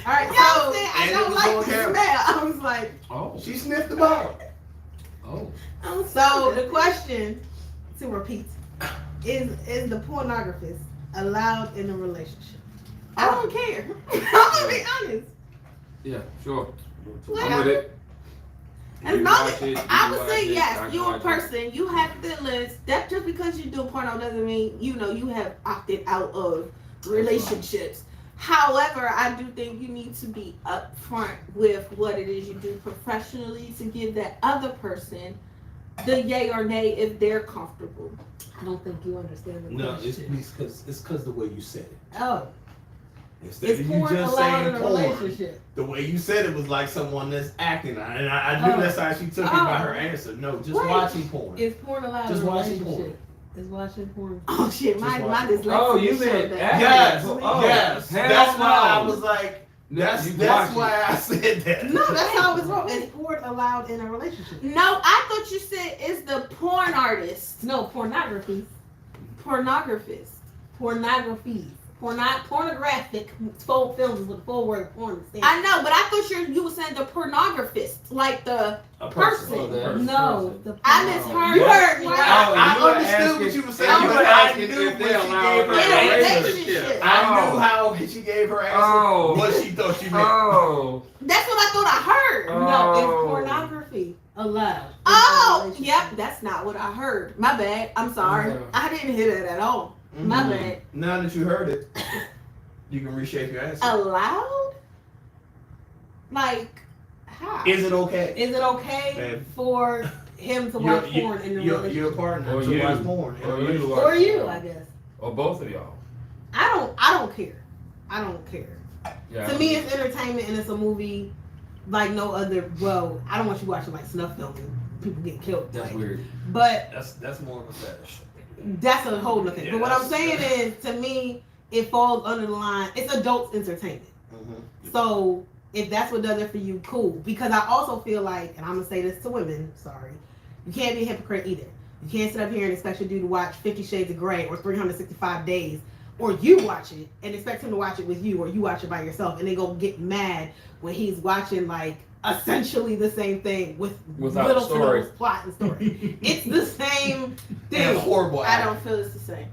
All right, Y'all so said I and it don't was like on the camera. smell. I was like, Oh. She sniffed the bottle. Oh. so the question, to repeat, is the pornographist allowed in a relationship? I don't care. I'm gonna be honest. Yeah, sure. Well, I'm with it. As You long watch as it, you I would watch say it, I yes, can you're a watch it. person. You have feelings. That just because you do porno doesn't mean you have opted out of relationships. However, I do think you need to be upfront with what it is you do professionally to give that other person the yay or nay if they're comfortable. I don't think you understand the No, question. it's because the way you said it. Oh, Instead is of you porn just allowed in saying a porn, relationship? the way you said it was like someone that's acting. And I knew Oh. that's how she took it by Oh. her answer. No, just Wait. watching porn. Is porn allowed Just in a watching relationship? Is watching porn? Oh shit, Just my watch it. dyslexia. Oh, you showed meant that. Yes, Oh, yes. hell That's why I no. was like, No, that's you watch why I said that. No, that's how it's wrong. Is porn allowed in a relationship? No, I thought you said it's the porn artist. No, pornography. Pornographist. Pornography. Pornographic full films with full word porn. I know, but I thought you were saying the pornographist, like the A person. Oh, that- No, the I misheard. You Heard were- me. Oh, I you were understood asking- what you were saying, you but were I asking knew if when they she allowed gave her her in a answer. relationship. I Oh. knew how she gave her answer, Oh. what she thought she meant. Oh. That's what I thought I heard. No, it's Oh. pornography allowed. in a Oh, relationship. yep, that's not what I heard. My bad. I'm sorry. Yeah. I didn't hear that at all. My Mhm. bad. Now that you heard it, you can reshape your answer. Allowed? Like, how? Is it okay? Is it okay Babe. for him to Your- watch porn in a your relationship? partner Or to you. watch porn. in a Or you. relationship. Or you, I guess. Or both of y'all. I don't care. I don't care. Yeah. To me, it's entertainment and it's a movie like no other. Well, I don't want you watching like snuff film and people get killed. That's like, weird. But That's more of a fetish. that's a whole other thing. Yeah, But what I'm that's- saying is, to me, it falls under the line. It's adult entertainment. Mm-hmm. So if that's what does it for you, cool. Because I also feel like, and I'm gonna say this to women, sorry, you can't be a hypocrite either. You can't sit up here and expect your dude to watch 50 Shades of Grey or 365 Days, or you watch it and expect him to watch it with you, or you watch it by yourself, and then go get mad when he's watching like essentially the same thing with Without little story. to no plot and story. It's the same And thing. horrible. I don't feel it's the same.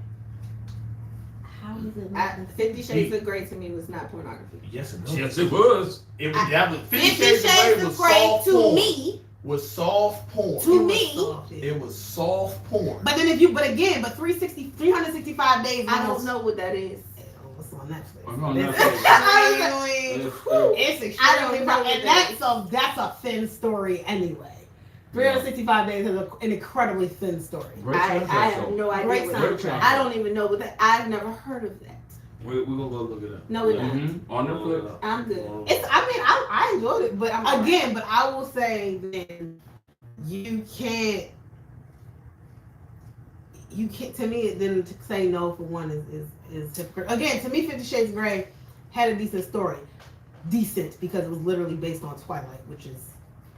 How is it? 50 Shades of Grey to me was not pornography. Yes, it was. Yes, it was. It was. That was 50 Shades of Grey soft to porn. me, Was soft porn. To me, It was soft porn. But then if you, but again, but 365 days. I don't almost- know what that is. What's on Netflix? I'm on It's Netflix. extremely- It's- It's I don't extremely, know what and that's a thin story anyway. 365 days is an incredibly thin story. Great I soundtrack, have though. no idea Great what soundtrack. that is. I don't even know what that. I've never heard of that. We're gonna go look it up. No, we're not. Mhm. On Netflix. I'm good. I enjoyed it, but I'm again, but I will say then you can't. To me, then to say no for one is hypocrite. Again, to me, 50 Shades of Grey had a decent story. Decent because it was literally based on Twilight, which is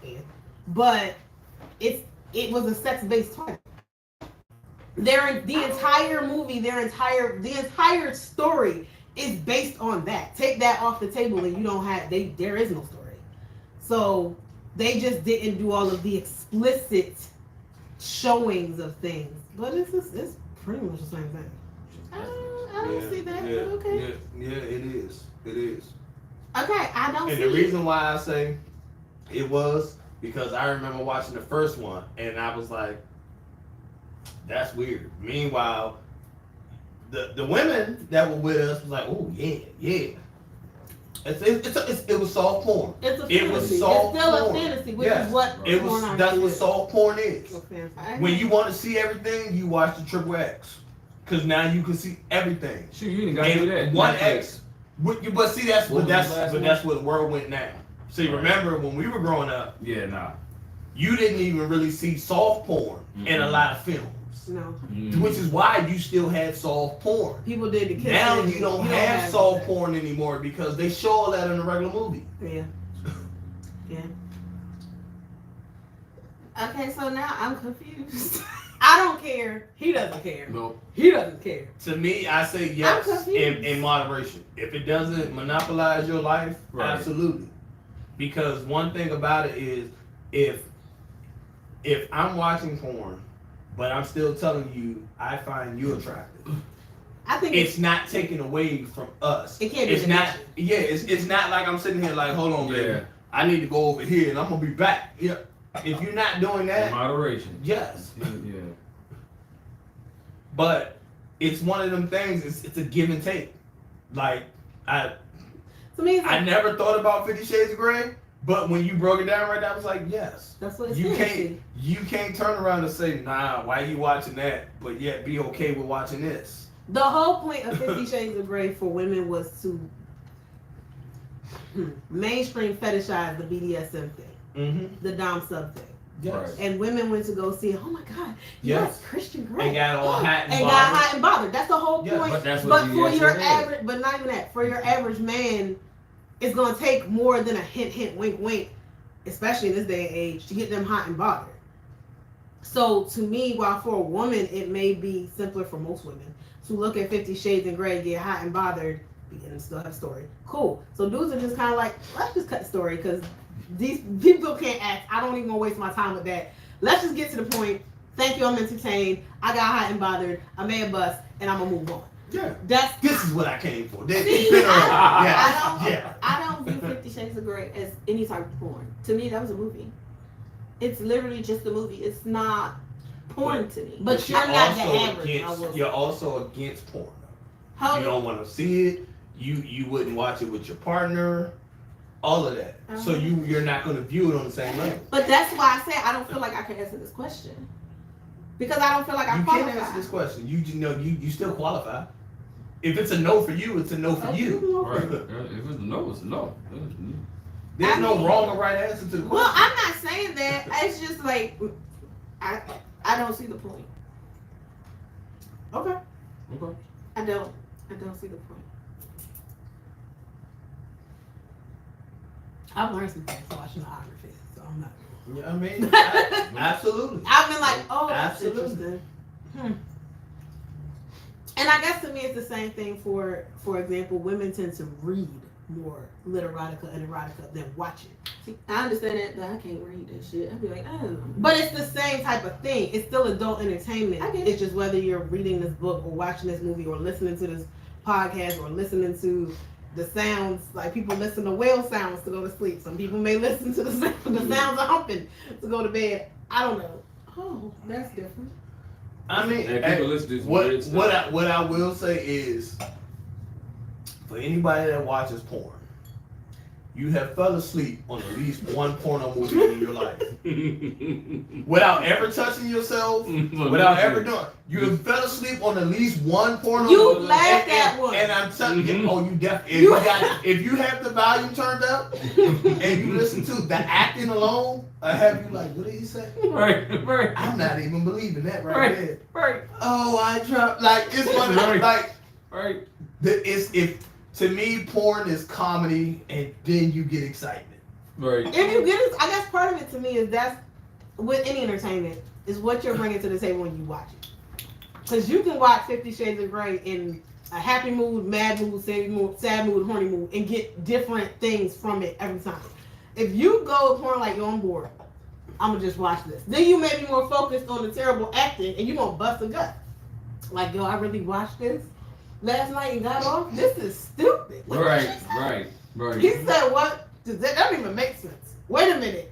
bad. But it was a sex-based Twilight. The entire movie, the entire story is based on that. Take that off the table and you don't have there is no story. So they just didn't do all of the explicit showings of things. But it's pretty much the same thing. I don't see that. Yeah, but okay. yeah, it is. It is. Okay, I don't And see the it. reason why I say it was because I remember watching the first one and I was like, that's weird. Meanwhile, the women that were with us was like, oh yeah. It was soft porn. It's a It fantasy. was It's soft still porn. a fantasy, which Yes. is what It was porn that's actually what is. soft porn is. A fantasy. When you want to see everything, you watch the Triple X. Cause now you can see everything. Shoot, you ain't got to do that. And one Netflix. X. But see that's What was the last one? that's where the world went now. See, remember when we were growing up, Yeah, nah. you didn't even really see soft porn in a Mhm. lot of films. No, Mhm. Which is why you still had soft porn. people did the kiss. Now you don't have soft porn anymore because they show all that in a regular movie. Yeah. Okay, so now I'm confused. I don't care. He doesn't care. Nope. He doesn't care. To me, I say yes I'm confused. in moderation. If it doesn't monopolize your life, Right. absolutely. Because one thing about it is if I'm watching porn, but I'm still telling you I find you attractive. I think it's not taken away from us. It can't be. It's not. Yeah, it's not like I'm sitting here like, hold on, baby. I need to go over here and I'm gonna be back. Yeah. If you're not doing that, In moderation. yes. Yeah. But it's one of them things. It's a give and take. Like To me, it's I like, never thought about 50 Shades of Grey, but when you broke it down right now, I was like, yes. that's what it's You can't turn around and say, nah, why you watching that? But yet be okay with watching this. The whole point of 50 Shades of Grey for women was to mainstream fetishize the BDSM thing, Mm-hmm. the dom sub thing, Yes. Right. and women went to go see. Oh my God, Yes. yes, Christian Grey, And got all hot and and got bothered. hot and bothered. That's the whole Yes, point. But that's what But you for guys your said. average, but not even that, for your average man, it's gonna take more than a hint, hint, wink, wink, especially in this day and age, to get them hot and bothered. So to me, while for a woman it may be simpler for most women to look at 50 Shades of Grey, get hot and bothered, and still have a story. Cool. So dudes are just kind of like, let's just cut the story because these people can't act. I don't even want to waste my time with that. Let's just get to the point. Thank you, I'm entertained. I got hot and bothered. I made a bust, and I'm gonna move on. Yeah. That's This is what I came for. See, Yeah. I don't view 50 Shades of Grey as any type of porn. To me, that was a movie. It's literally just a movie. It's not porn to me. But you're not the also average. I will say. You're also against porn. How You don't want to see it. You wouldn't watch it with your partner. All of that. So you're not going to view it on the same level. But that's why I say I don't feel like I can answer this question. Because I don't feel like I You qualify. can't answer this question. You still qualify. If it's a no for you, it's a no for you. Right. If it's a no, it's a no. There's I no mean- wrong or right answer to the question. Well, I'm not saying that. It's just like I don't see the point. okay. Okay. I don't see the point. I've learned some things watching pornography, so I'm not. Yeah, I mean, absolutely. I've been like, oh, that's Absolutely. interesting. And I guess to me it's the same thing for example, women tend to read more literotica and erotica than watch it. See, I understand that, but I can't read that shit. I'd be like, oh. But it's the same type of thing. It's still adult entertainment. I get it. It's just whether you're reading this book or watching this movie or listening to this podcast or listening to the sounds. Like people listen to whale sounds to go to sleep. Some people may listen to the sounds of humping to go to bed. I don't know. Oh, that's different. I mean, And people listen to some weird stuff. what I will say is, for anybody that watches porn, you have fell asleep on at least one porno movie in your life without ever touching yourself, without ever doing. You have fell asleep on at least one porno You movie. laughed at one. And I'm telling you, oh, you definitely. If you have the volume turned up and you listen to the acting alone, I have you like, what did he say? Right. I'm not even believing that right there. Right. Oh, I dropped like it's one of those, like Right. to me, porn is comedy, and then you get excitement. Right. If you get it, I guess part of it to me is that's with any entertainment is what you're bringing to the table when you watch it. Because you can watch 50 Shades of Grey in a happy mood, mad mood, sad mood, horny mood, and get different things from it every time. If you go with porn like you're on board, I'm gonna just watch this. Then you may be more focused on the terrible acting, and you gonna bust a gut. Like, yo, I really watched this last night and got off. This is stupid. Right. He said, what? That doesn't even make sense. Wait a minute.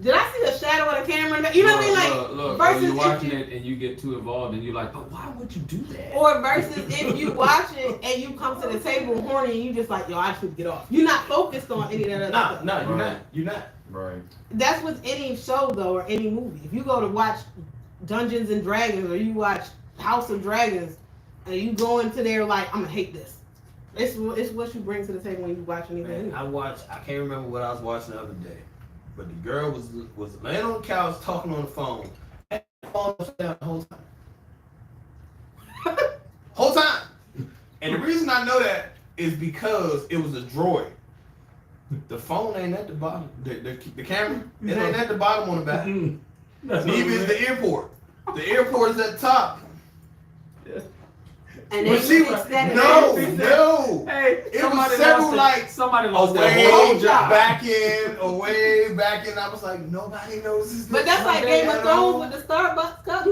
Did I see a shadow of the camera? You know what I mean? Like, look, versus you're if watching you- it and you get too involved and you're like, but why would you do that? Or versus if you watch it and you come to the table horny and you just like, yo, I just need to get off. You're not focused on any of that other stuff. No, you're Right. not. You're not. Right. That's with any show though, or any movie. If you go to watch Dungeons and Dragons or you watch House of Dragons and you go into there like, I'm gonna hate this. It's what you bring to the table when you watch anything. Man, I can't remember what I was watching the other day, but the girl was laying on the couch talking on the phone. And the phone was down the whole time. Whole time. And the reason I know that is because it was a droid. The phone ain't at the bottom. The camera, it ain't at the bottom on the back. That's Neither is the airport. The airport is at the top. Yeah. And When then she you was mix that in no, there. no. Hey, It somebody was several lost it. like Somebody lost their away whole job. job. back in, away back in. I was like, nobody notices this. But that's like Game of Thrones with the Starbucks cup.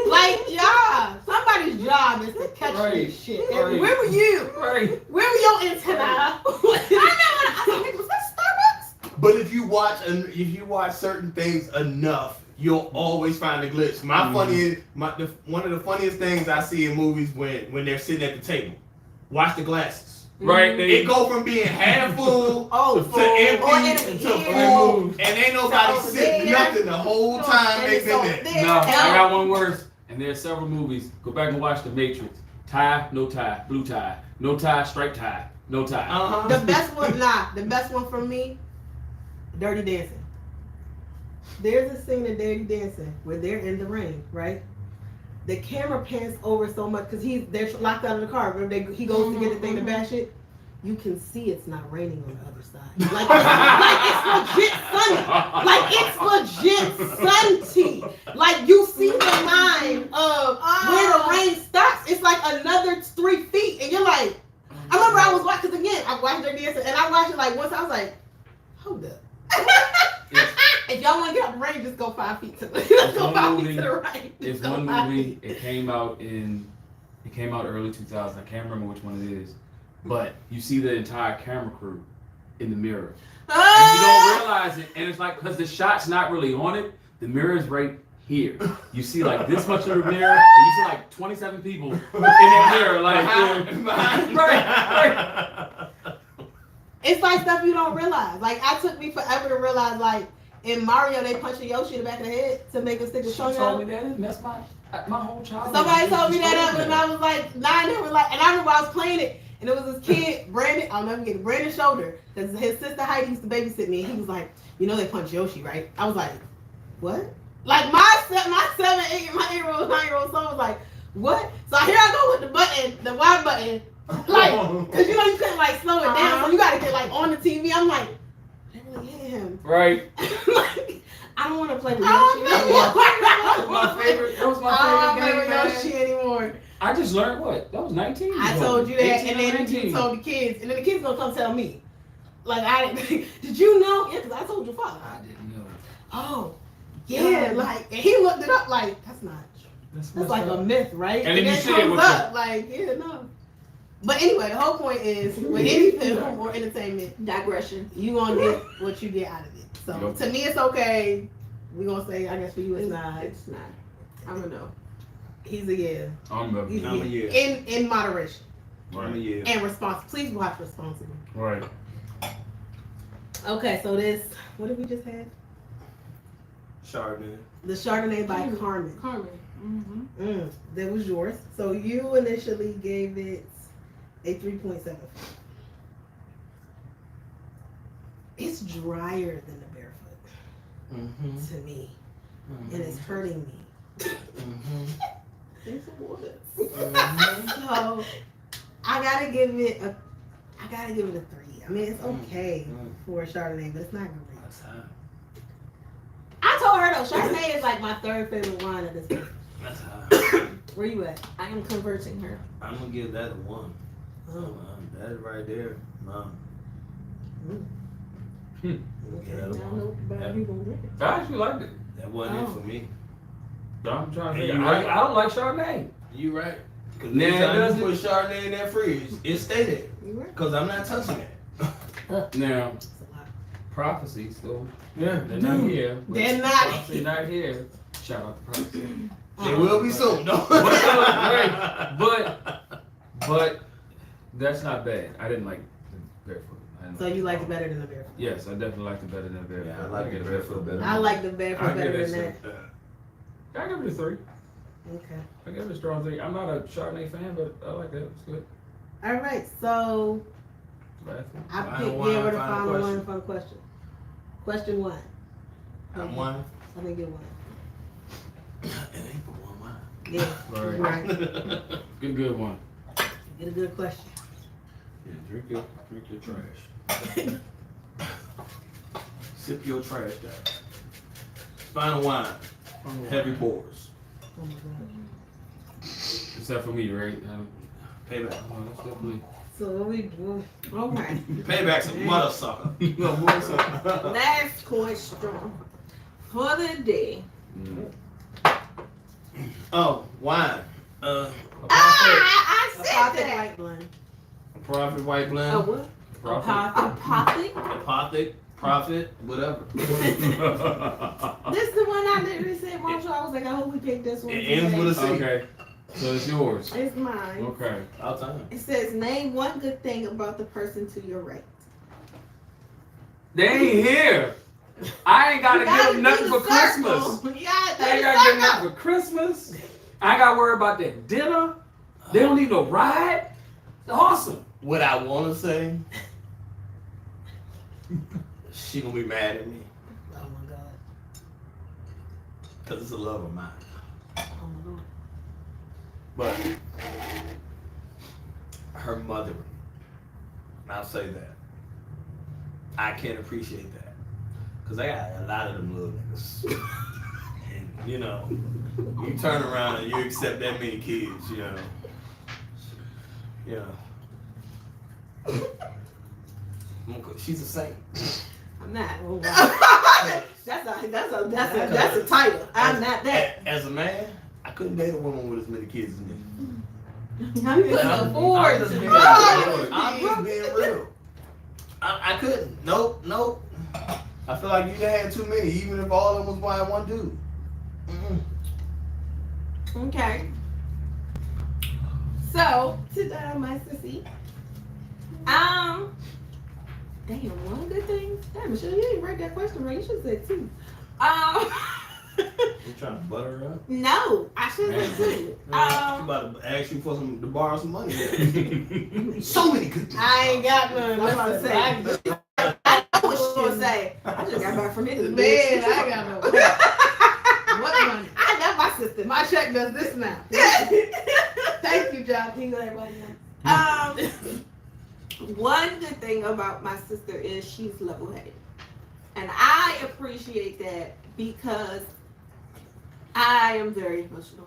Like, yeah, somebody's job is to catch Right. this shit. Right. And where were you? Right. Where were your antenna? I know. I was like, was that Starbucks? But if you watch certain things enough, you'll always find a glitch. One of the funniest things I see in movies when they're sitting at the table. Watch the glasses. Right. It go from being half full Oh, to empty or to yeah. full, and ain't nobody So sitting there. nothing the whole time And they've it's been over there. there. No, I And got one worse. And there's several movies. Go back and watch The Matrix. Tie, no tie, blue tie, no tie, striped tie, no tie. Uh-huh. The best one for me, Dirty Dancing. There's a scene in Dirty Dancing where they're in the rain, right? The camera pans over so much because they're locked out of the car. Remember, he goes to get the thing to bash it. You can see it's not raining on the other side. Like it's legit sunny. Like it's legit sunty. Like you see the line of where the rain stops. It's like another 3 feet, and you're like, I remember I was watching, because again, I watched Dirty Dancing, and I watched it like once. I was like, hold up. If y'all want to get out the rain, just go 5 feet to the let's go 5 feet to the right. It's Just go one 5 movie. feet. It came out early 2000. I can't remember which one it is, but you see the entire camera crew in the mirror, and you don't realize it. And it's like because the shot's not really on it, the mirror is right here. You see like this much of the mirror, and you see like 27 people in the mirror, like right. It's like stuff you don't realize. Like, it took me forever to realize, like, in Mario, they punch Yoshi in the back of the head to make him stick his She tongue told me out. that, and that's my whole childhood. Somebody told me She that told when I was like 9. They were like, and I remember I was playing it, and it was this kid, Brandon. I'll never forget it, Brandon's shoulder, because his sister Heidi used to babysit me, and he was like, you know they punch Yoshi, right? I was like, what? Like my 7, 8, my 8-year-old, 9-year-old son was like, what? So here I go with the button, the Y button, like, because you know you couldn't like slow it down, so you got to get like on the TV. I'm like, they really hit him. Right. Like, I don't want to play with Yoshi That was my I don't favorite play game, with Yoshi anymore. I just learned what? That was 19. I told you that, 18 and then 19. you told the kids, and then the kids gonna come tell me. Like, I didn't, did you know? Yeah, because I told your father. I didn't know. Oh, yeah, like, and he looked it up like, that's not true. That's That's like a myth, right? And then you it see it comes with up, like, yeah, no. But anyway, the whole point is, with any film or entertainment, Digression. you gonna get what you get out of it. So, Yep. to me, it's okay. We gonna say, I guess for you, it's not. It's not. I'm a no. He's a yeah. I'm a He's I'm a yeah. In moderation I'm a yeah. and responsible. Please watch responsibly. Right. Okay, so this, what did we just have? Chardonnay. The Chardonnay by Carmen. Carmen. Mm-hmm. That was yours. So you initially gave it a 3.7. It's drier than the Barefoot Mm-hmm. to me, and it's hurting me. There's some water. So I gotta give it a 3. I mean, it's okay for a Chardonnay, but it's not great. That's high. I told her though, Chardonnay is like my 3rd favorite wine at this point. That's high. Where you at? I am converting her. I'm gonna give that a 1. Oh, That right there. No. okay. Yeah, Now I know about who gonna drink it. I actually liked it. That wasn't it for me. I'm trying to Hey, think. you right. I don't like Chardonnay. You right. Cause Nah, next time doesn't- you put Chardonnay in that fridge, it stay there. You right? Cause I'm not touching it. Now, It's a lot. Prophecy still. Yeah. They're not here. but They're not. Prophecy not here. Shout out to Prophecy. They will be soon. No. Right. But that's not bad. I didn't like the Barefoot. So you like it better than the Barefoot? Yes, I definitely liked it better than the Barefoot. Yeah, I like the Barefoot better. I like the Barefoot I better give than it that. I give it a 3. Okay. I give it a strong 3. I'm not a Chardonnay fan, but I like that. It's good. All right. So Barefoot. I Final picked one, the final final question. one, final question. Question 1. I'm one. I think you're 1. It ain't for one wine. Yeah. Right. Right. Good one. Get a good question. Yeah, drink your trash. Sip your trash down. Final wine. Heavy pours. Oh my God. Except for me, right? Payback. Oh, that's definitely. So Okay. Payback's a mother sucker. No more so. Last question for the day. Oh, wine. I said Apothic that. white blend. Profit white blend. Oh, what? Profit. Apothic. Apothic. Profit. Whatever. This is the one I literally said, Marshall. I was like, I hope we pick this one. It ends with a C. Okay. So it's yours. It's mine. Okay. All time. It says, name one good thing about the person to your right. They ain't here. I ain't gotta You give them do nothing the for circle. Christmas. You gotta I ain't do gotta the give them circle. nothing for Christmas. I ain't gotta worry about their dinner. They don't need no ride. It's awesome. What I want to say, she gonna be mad at me Oh my god. because it's a love of mine. Oh my god. But her mother, and I'll say that, I can't appreciate that because I got a lot of them little niggas. And you know, you turn around and you accept that many kids, you know. She's a saint. I'm not. Oh, wow. That's a title. I'm not that. As a man, I couldn't date a woman with as many kids as me. I'm couldn't afford I'm to. just being Oh, real. I'm just being real. I couldn't. Nope. I feel like you had too many, even if all of them was by one dude. Okay. So, sit down, my sissy. Damn, one good thing. Damn, Michelle, you didn't write that question right. You should have said two. You trying to butter her up? No, I should have said two. She about to ask you for to borrow some money. So many good things. I ain't got none. That's what I say. I know what she gonna say. I just got back from Italy. Man, I got no money. What money? I love my sister. My check does this now. Thank you, John. Can you let everybody know? One good thing about my sister is she's level-headed. And I appreciate that because I am very emotional.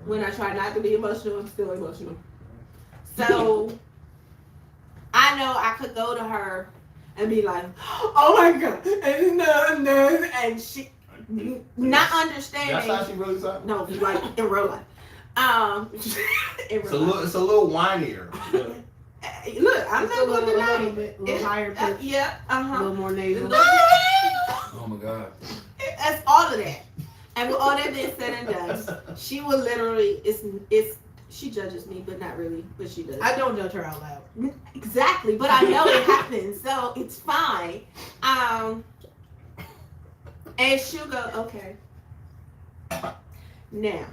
When I try not to be emotional, I'm still emotional. So I know I could go to her and be like, oh my God, and she not understanding. That's how she really sounds. No, like in real life. In real life. It's a little whinier. Look, I'm It's not a going to little deny it. bit, a little higher pitch, Yeah, a little more nasal. Oh my God. That's all of that. And with all that being said and done, she will literally, she judges me, but not really, but she does. I don't judge her out loud. Exactly, but I know it happens, so it's fine. And she'll go, okay. Now,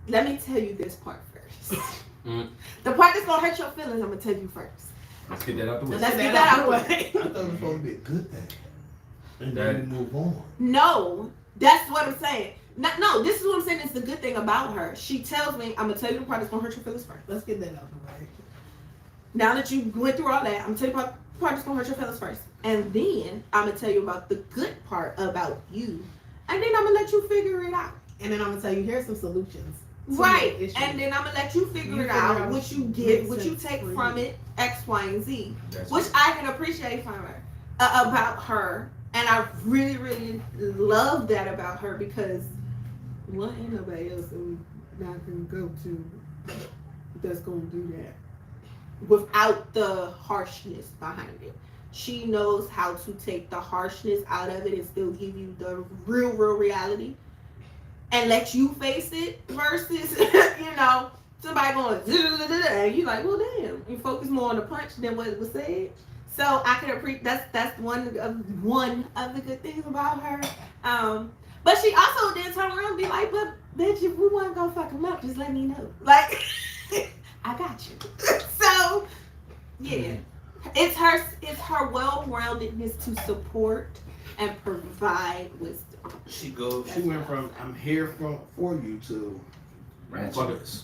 let me tell you this part first. The part that's gonna hurt your feelings, I'm gonna tell you first. Let's get that out the way. Let's get that out the way. I thought it was supposed to be a good thing. And then we move on. No, that's what I'm saying. No, this is what I'm saying. It's the good thing about her. She tells me, I'm gonna tell you the part that's gonna hurt your feelings first. Let's get that out the way. Now that you went through all that, I'm gonna tell you the part that's gonna hurt your feelings first, and then I'm gonna tell you about the good part about you, and then I'm gonna let you figure it out. And then I'm gonna tell you, here's some solutions. to Right, your issue. and then I'm gonna let you figure You it figure out, out what you what get, makes what you sense take for from you. it, X, Y, and Z, That's which I can appreciate from her, about her, and I really, really love that about her because what ain't nobody else I'm not gonna go to that's gonna do that without the harshness behind it. She knows how to take the harshness out of it and still give you the real reality and let you face it versus, somebody going, and you like, well, damn, you focus more on the punch than what was said. So I can appreciate that's one of the good things about her. But she also did turn around and be like, but bitch, if we want to go fuck him up, just let me know. Like, I got you. So, yeah. It's her well-roundedness to support and provide wisdom. She went from I'm here for you to Ratchet.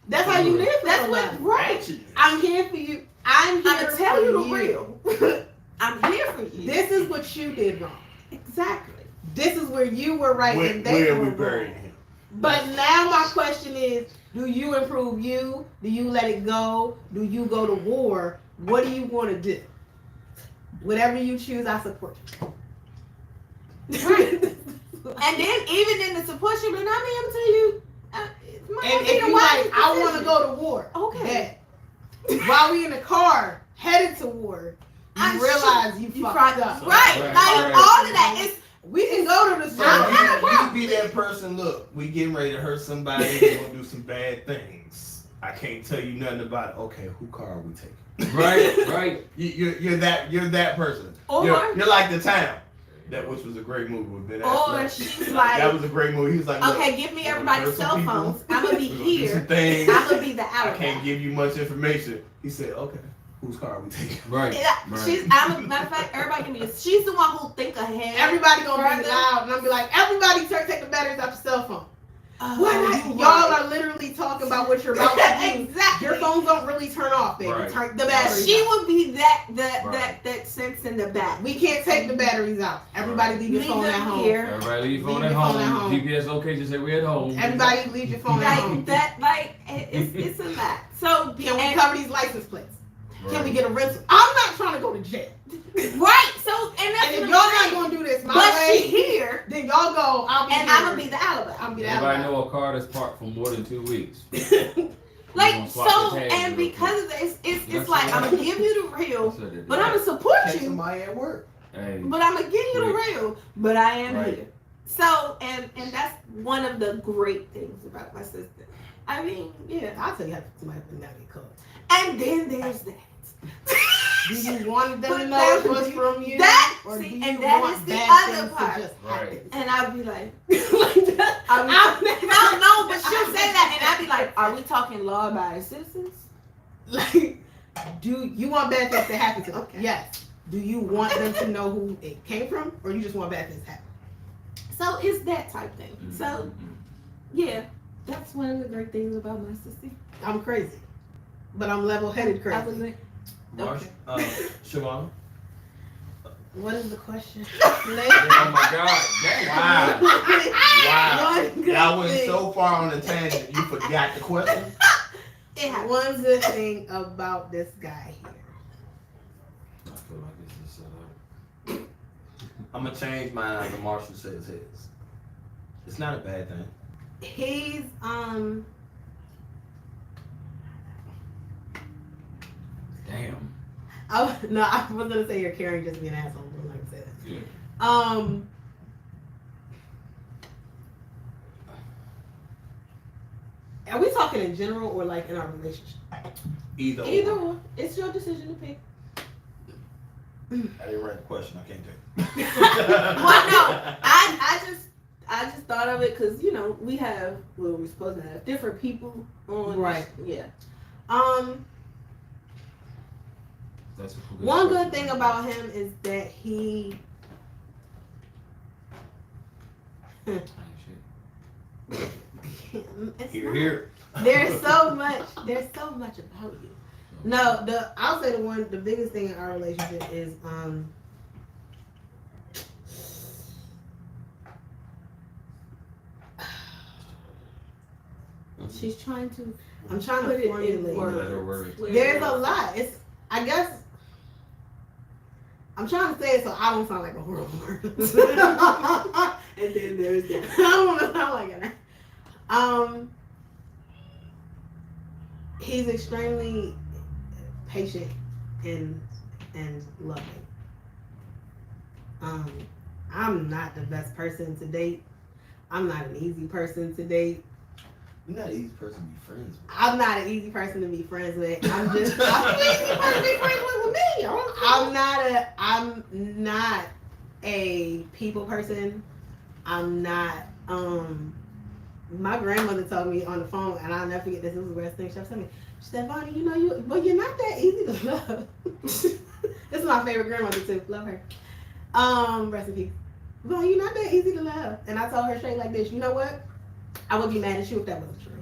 That's how you live. That's what ratchet. I'm here for you. I'm here gonna tell for you the you. real. I'm here for you. This is what you did wrong. Exactly. This is where you were right and they Where were we wrong. buried him. But now my question is, do you improve you? Do you let it go? Do you go to war? What do you want to do? Whatever you choose, I support you. And then even in the support you, but I mean, I'm telling you, And if you like, I want to go to war. Okay. Bet. While we in the car headed to war, you realize you fucked up. Right. Like all of that is. We can go to the So store. you be that person. Look, we getting ready to hurt somebody. We gonna do some bad things. I can't tell you nothing about it. Okay, who car are we taking? Right. You're that person. Or You're like The Town. That which was a great movie with Ben Affleck. Or she's like, that was a great movie. He was like, okay, give me everybody's cell phones. I'm gonna be here. Some things. I'm gonna be the I alibi. can't give you much information. He said, okay, whose car are we taking? Right. She's. Matter of fact, everybody can be. She's the one who think ahead. Everybody gonna be Further. loud, and I'm be like, everybody take the batteries off your cell phone. Oh, Y'all are literally talking about what you're about to do. Exactly. Your phones don't really turn off, baby. Right. Turn the batteries. She off. would be that sense in the back. We can't take the batteries out. Everybody leave your phone them at home. here. Everybody leave your phone Leave at your phone at home. home. GPS location say we're at home. Everybody leave your phone at home. Like that, like it's a lot. So Can we and- cover these license plates? Right. Can we get a rental? I'm not trying to go to jail. right? So and that's And if what y'all I'm not saying. gonna do this my But way, she here, then y'all go. I'll be and here. I'm gonna be the alibi. I'll be the Everybody alibi. know a car that's parked for more than 2 weeks. Like gonna swap so, the tags and real because of this, it's That's like right. I'm gonna give you the real, That's what it but is. I'm gonna support Take you. somebody at work. Hey, But I'm gonna give you the real, but I am Right. here. So and that's one of the great things about my sister. I mean, yeah. I'll tell you how somebody put that in code. And then there's that. Do you want them But to know it that- was from you? that- or see, do you and that want is the bad other things part. to just Right. happen? And I'll be like, I'm no, but she'll say that, and I'll be like, are we talking law-abiding citizens? like, do you want bad things to happen to them? Okay. Yes. Do you want them to know who it came from, or you just want bad things to happen? So it's that type thing. Mm-hmm. So yeah, that's one of the great things about my sister. I'm crazy, but I'm level-headed I was crazy. like, Marsh, Siobhan. What is the question? oh my God. Dang. Wow. One good Y'all went thing. so far on a tangent, you forgot the question. it happened. One good thing about this guy here. I feel like this is set up. I'm gonna change mine. The Marshall says his. It's not a bad thing. He's Damn. I was gonna say you're caring, just be an asshole. But I'm not gonna say that. Yeah. Are we talking in general or like in our relationship? Either Either or. one. It's your decision to pick. I didn't write the question. I can't take it. Well, no, I just thought of it because we're supposed to have different people on. Right. Yeah. That's a One good thing about him is that he it's Here, not- here. There's so much about you. No, I'll say the biggest thing in our relationship is She's trying to I'm trying put to it in formulate. words. There's a lot. I guess I'm trying to say it so I don't sound like a horrible person. And then there's that. I don't want to sound like it. He's extremely patient and loving. I'm not the best person to date. I'm not an easy person to date. You're not an easy person to be friends with. I'm not an easy person to be friends with. I'm an easy person to be friends with me. I'm not a people person. I'm not my grandmother told me on the phone, and I'll never forget this. It was the best thing she ever told me. She said, "Bonnie, you're not that easy to love." This is my favorite grandmother too. Love her. Rest in peace. Well, you're not that easy to love. And I told her straight like this. You know what? I would be mad at you if that wasn't true.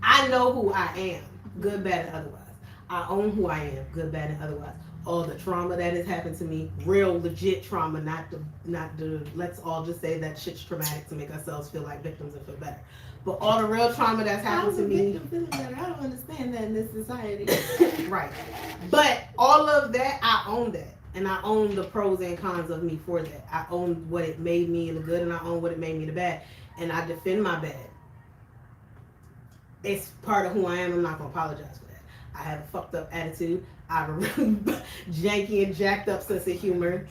I know who I am, good, bad, or otherwise. I own who I am, good, bad, and otherwise. All the trauma that has happened to me, real legit trauma, not the let's all just say that shit's traumatic to make ourselves feel like victims and feel better. But all the real trauma that's happened to me. I don't understand that in this society. Right. But all of that, I own that. And I own the pros and cons of me for that. I own what it made me in the good and I own what it made me in the bad. And I defend my bad. It's part of who I am. I'm not going to apologize for that. I have a fucked up attitude. I have a really janky and jacked up sense of humor.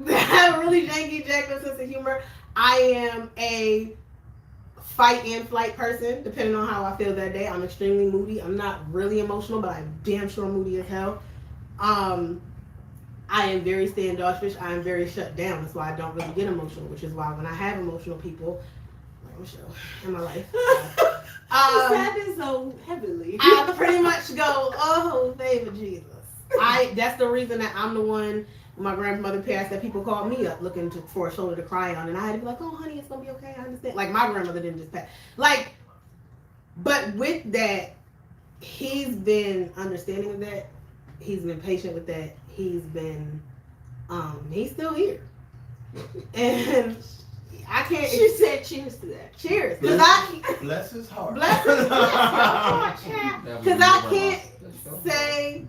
I have a really janky, jacked up sense of humor. I am a fight and flight person, depending on how I feel that day. I'm extremely moody. I'm not really emotional, but I'm damn sure moody as hell. I am very standoffish. I am very shut down. That's why I don't really get emotional, which is why when I have emotional people, like Michelle, in my life, Sadness so heavily. I pretty much go, oh, baby Jesus. That's the reason that I'm the one, when my grandmother passed, that people called me up looking for a shoulder to cry on. And I had to be like, oh, honey, it's going to be okay. I understand. Like, my grandmother didn't just pass. Like, but with that, he's been understanding of that. He's been patient with that. He's been, he's still here. And I can't. She said cheers to that. Cheers. Bless his heart. Bless his heart. Because I can't say,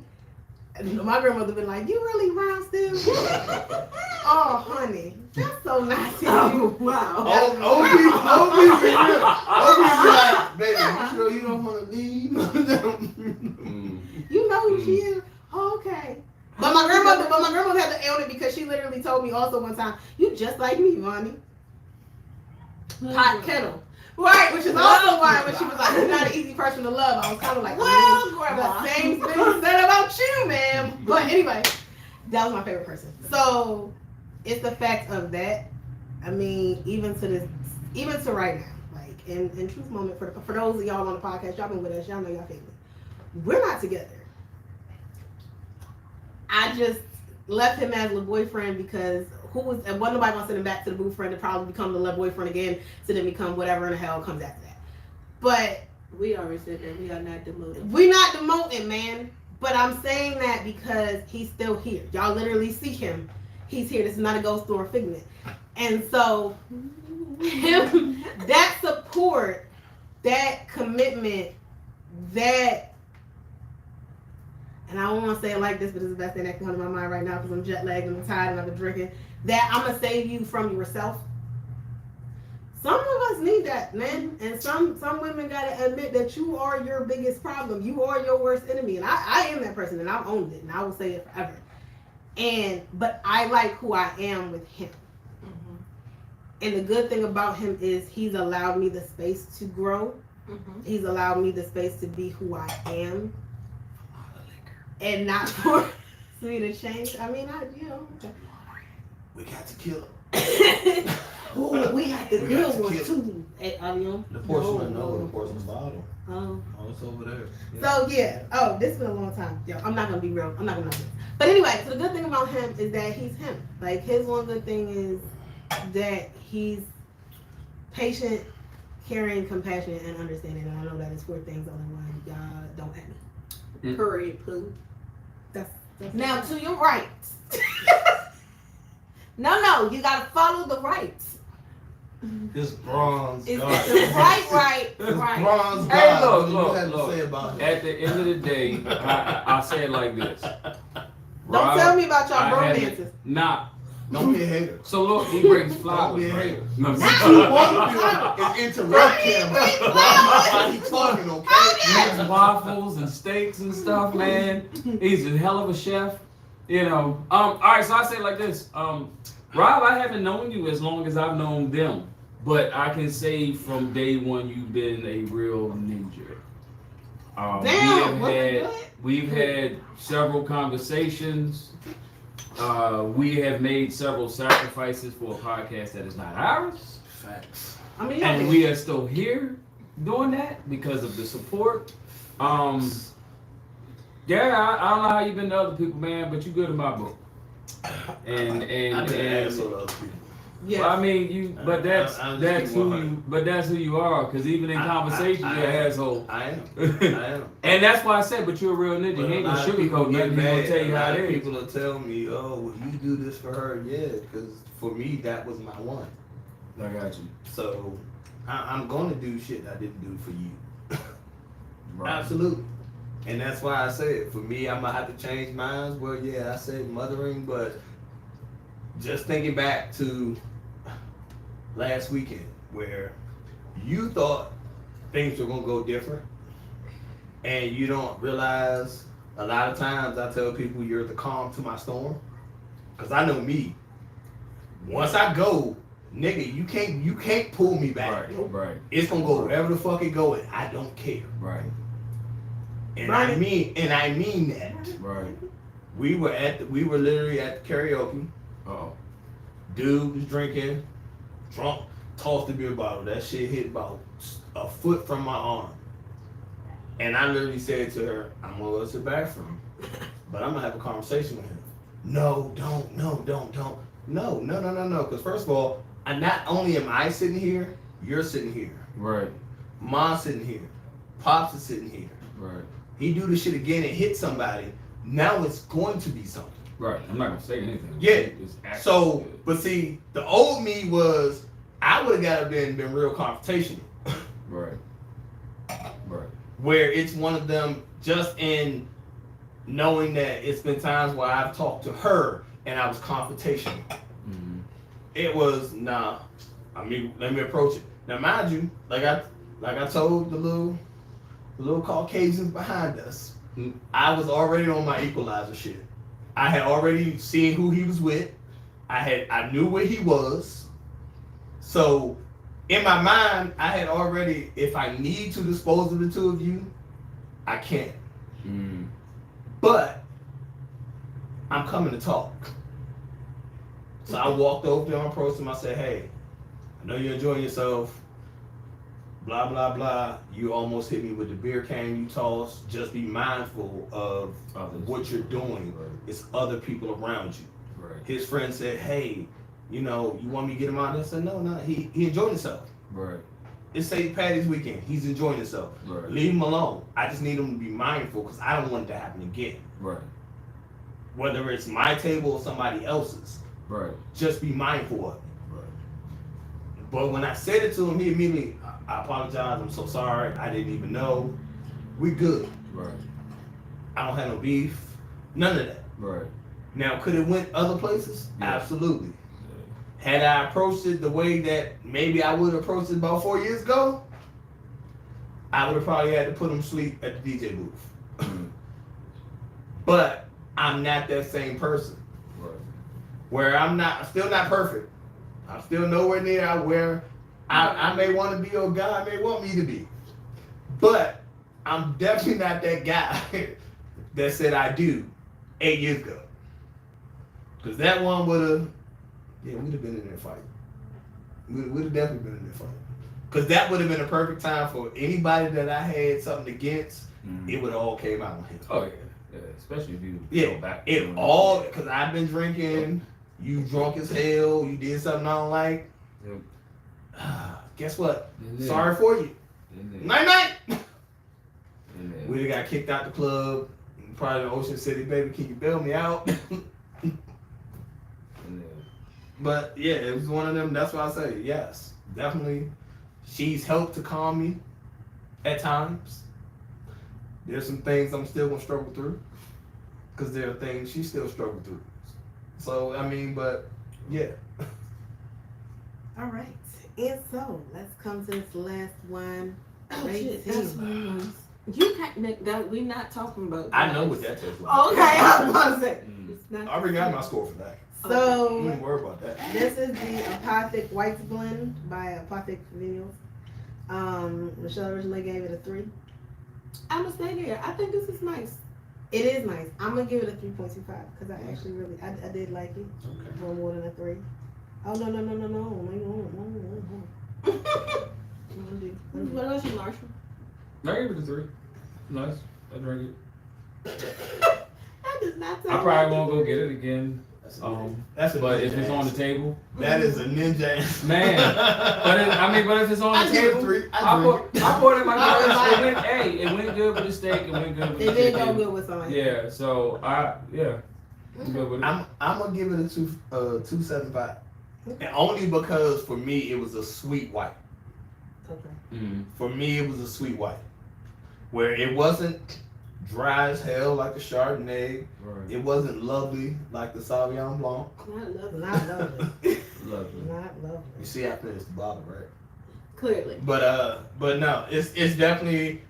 my grandmother been like, you really round still? Oh, honey, that's so nice of you. Oh, wow. Like, baby, you sure you don't want to leave? You know who she is? Oh, okay. But my grandmother had to own it because she literally told me also one time, you just like me, Vonnie. Hot kettle. Right, which is also why when she was like, you're not an easy person to love, I was kind of like, well, grandma, the same thing said about you, man. But anyway, that was my favorite person. So it's the fact of that. I mean, even to right now, like in truth moment, for those of y'all on the podcast, y'all been with us, y'all know y'all family. We're not together. I just left him as a boyfriend because wasn't nobody gonna send him back to the boo friend to probably become the love boyfriend again, to then become whatever in the hell comes after that. But we already said that we are not demoted. We're not demoting, man. But I'm saying that because he's still here. Y'all literally see him. He's here. This is not a ghost or a figment. And so him, that support, that commitment, that, and I don't want to say it like this, but it's the best thing that can come to my mind right now because I'm jet lagged and I'm tired and I've been drinking. That I'm gonna save you from yourself. Some of us need that, man. And some women gotta admit that you are your biggest problem. You are your worst enemy. And I am that person and I've owned it and I will say it forever. But I like who I am with him. Mm-hmm. And the good thing about him is he's allowed me the space to grow. Mm-hmm. He's allowed me the space to be who I am. And not for me to change. I mean, okay. We got to kill him. Oh, we got the good one too. Hey, the porcelain, the porcelain bottle. Oh, it's over there. Yeah. So yeah. Oh, this has been a long time. Yo, I'm not gonna be real. I'm not gonna. But anyway, so the good thing about him is that he's him. Like his one good thing is that he's patient, caring, compassionate, and understanding. And I know that is 4 things only why y'all don't at me. Period, poo. That's now to your rights. No, you gotta follow the rights. This bronze it's God. right. Bronze God. Hey, look. At the end of the day, I say it like this. Don't tell me about y'all romances. Don't be a hater. So look, he brings flowers. Don't be a hater. No, It's interrupt him while he's talking, okay? He makes waffles and steaks and stuff, man. He's a hell of a chef. You know. All right, so I say it like this. Rob, I haven't known you as long as I've known them, but I can say from day one you've been a real ninja. We've had several conversations. We have made several sacrifices for a podcast that is not ours. Facts. And we are still here doing that because of the support. Yeah, I don't know how you've been to other people, man, but you good in my book. And Yes. Well, I mean, but that's who you are. Because even in conversation, you're an asshole. I am. And that's why I said, but you're a real nigga. He ain't gonna sugarcoat nothing. He's gonna tell you how it is. People will tell me, "Oh, well, you do this for her." Yeah, because for me, that was my one. I got you. So I'm gonna do shit I didn't do for you. Right. Absolutely. And that's why I said, for me, I'm gonna have to change mine. Well, yeah, I said mothering, but just thinking back to last weekend where you thought things were gonna go different, and you don't realize a lot of times I tell people you're the calm to my storm, because I know me. Once I go, nigga, you can't pull me back. Right. It's gonna go wherever the fuck it go, and I don't care. Right. And I mean that. Right. We were literally at the karaoke. Oh. Dude was drinking, drunk, tossed the beer bottle. That shit hit about a foot from my arm. And I literally said to her, I'm gonna go to the bathroom, but I'm gonna have a conversation with him. No, don't. No. Because first of all, not only am I sitting here, you're sitting here. Right. Mom's sitting here. Pops is sitting here. Right. He do this shit again and hit somebody. Now it's going to be something. Right. I'm not gonna say anything. Yeah. So, good. but see, the old me was, I would have got to been real confrontational. Right. Right. Where it's one of them just in knowing that it's been times where I've talked to her and I was confrontational. Mm-hmm. It was nah. I mean, let me approach it. Now, mind you, like I told the little Caucasians behind us, I was already on my equalizer shit. I had already seen who he was with. I knew where he was. So in my mind, I had already, if I need to dispose of the two of you, I can. Mm. But I'm coming to talk. So I walked over there and approached him. I said, hey, I know you're enjoying yourself. Blah, blah, blah. You almost hit me with the beer can you tossed. Just be mindful of what you're doing. Right. It's other people around you. Right. His friend said, hey, you want me to get him out? I said, no, he enjoyed himself. Right. It's St. Patty's weekend. He's enjoying himself. Right. Leave him alone. I just need him to be mindful because I don't want it to happen again. Right. Whether it's my table or somebody else's. Right. Just be mindful of it. Right. But when I said it to him, he immediately, I apologize, I'm so sorry, I didn't even know. We good. Right. I don't have no beef. None of that. Right. Now, could it went other places? Yeah. Absolutely. Had I approached it the way that maybe I would have approached it about 4 years ago, I would have probably had to put him to sleep at the DJ booth. Mm-hmm. But I'm not that same person. Right. Where I'm still not perfect. I'm still nowhere near where I may want to be or God may want me to be. But I'm definitely not that guy that said I do 8 years ago. Because that one we'd have been in there fighting. We'd have definitely been in there fighting. Because that would have been a perfect time for anybody that I had something against, it would have all came out on him. Oh, yeah. Yeah. Especially if you go back. Because I've been drinking, you drunk as hell, you did something I don't like. Yep. Guess what? Yeah. Sorry for you. Yeah. Night. Yeah. We'd have got kicked out the club, probably in Ocean City, baby, can you bail me out? Yeah. But yeah, it was one of them. That's why I say yes, definitely. She's helped to calm me at times. There's some things I'm still gonna struggle through, because there are things she still struggles through. So I mean, but yeah. All right. And so let's come to this last one. Oh, shit, Rating. that's what it was. You can't. That we not talking about. I know guys. what that tastes like. Okay, I was about to say. It's not I already got my score for that. So Don't even worry about that. this is the Apothic Whites Blend by Apothic Sauvignon. Michelle originally gave it a 3. I'm gonna stay there. I think this is nice. It is nice. I'm gonna give it a 3.25 because I actually really I did like it. Okay. For more than a 3. Oh no. What else you, Marshall? I gave it a 3. Nice. I drank it. That does not sound I probably like won't go get it again. That's a But ninja if it's on the answer. table, That is a ninja answer. man. But if it's on I the give it table, 3. I poured in my Oh, glass. right. It went good with the steak. It went good with It the did go chicken. good with something. Yeah. So I'm good with it. I'm gonna give it a 2.75. And only because for me it was a sweet white. Okay. Mm. For me it was a sweet white. Where it wasn't dry as hell like the Chardonnay. Right. It wasn't lovely like the Sauvignon Blanc. Not lovely. Not lovely. Lovely. Not lovely. You see I finished the bottle, right? Clearly. But no, it's definitely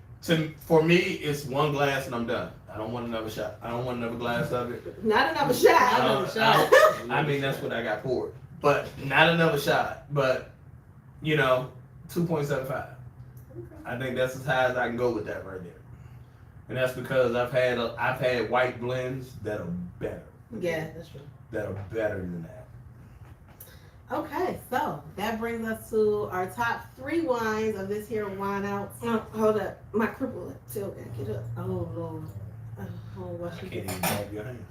for me it's one glass and I'm done. I don't want another shot. I don't want another glass of it. Not another shot. I mean that's what I got poured. But not another shot. But 2.75. I think that's as high as I can go with that right there. And that's because I've had white blends that are better. Yeah, that's true. That are better than that. Okay, so that brings us to our top 3 wines of this here wine out. Oh, hold up. My cripple tail got get up. Oh Lord. Oh, what I you can't get? even grab your hand.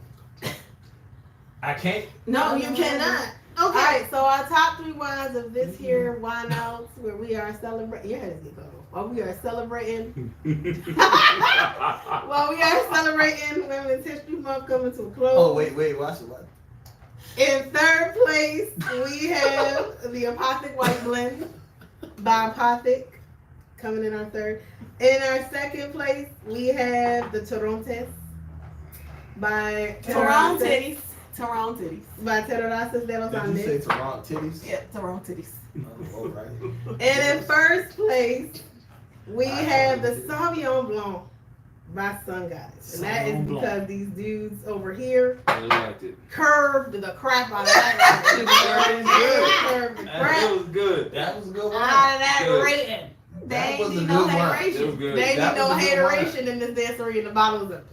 I can't. No, you cannot. All Okay. right, so our top 3 wines of this here wine out where we are celebrating. Yeah, let's get going. While we are celebrating. While we are celebrating Women's History Month coming to a close. Oh wait, watch it. In 3rd place, we have the Apothic White Blend by Apothic coming in our 3rd. In our 2nd place, we have the Torrontés by Torrontés. Torrontés. by Terrazzas de los Did you say Andes. Toronto titties? Yeah, Torrontés. Oh, all right. And in 1st place, we have the Sauvignon Blanc by Sun Goddess. And that is Sauvignon Blanc. because these dudes over here I liked it. curved the crap out of that. Curved the crap It was good. That was a good one. Out of that Good. rating. They That ain't was a need no good one. It was hateration. good. They That need no was a good hateration in this dancery, and the bottle was up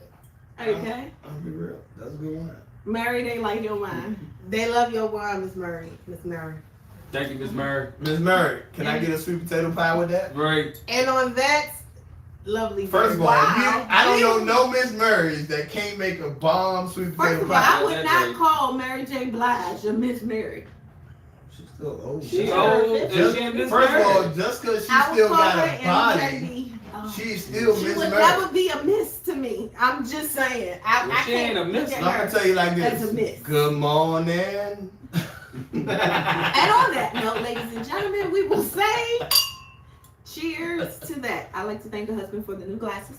there. Okay. I'll be real. That's a good one. Mary, they like your wine. They love your wine, Miss Murray. Miss Murray. Thank you, Miss Murray. Miss Murray, can I get a sweet potato pie with that? Right. And on that lovely First of all, Wow. I don't know no Miss Murrays that can't make a bomb sweet First potato of all, pie. I would not call Mary J. Blige a Miss Mary. She's still old. She Yeah. old. Just- Is she in Miss First of all, Murray? just because she I would still call got her a body, MJB. she's still She Miss would Murray. never be a miss to me. I'm just saying. I She ain't can't a miss. look I'm at gonna her tell you like as a this. miss. Good morning. And on that note, ladies and gentlemen, we will say cheers to that. I like to thank the husband for the new glasses.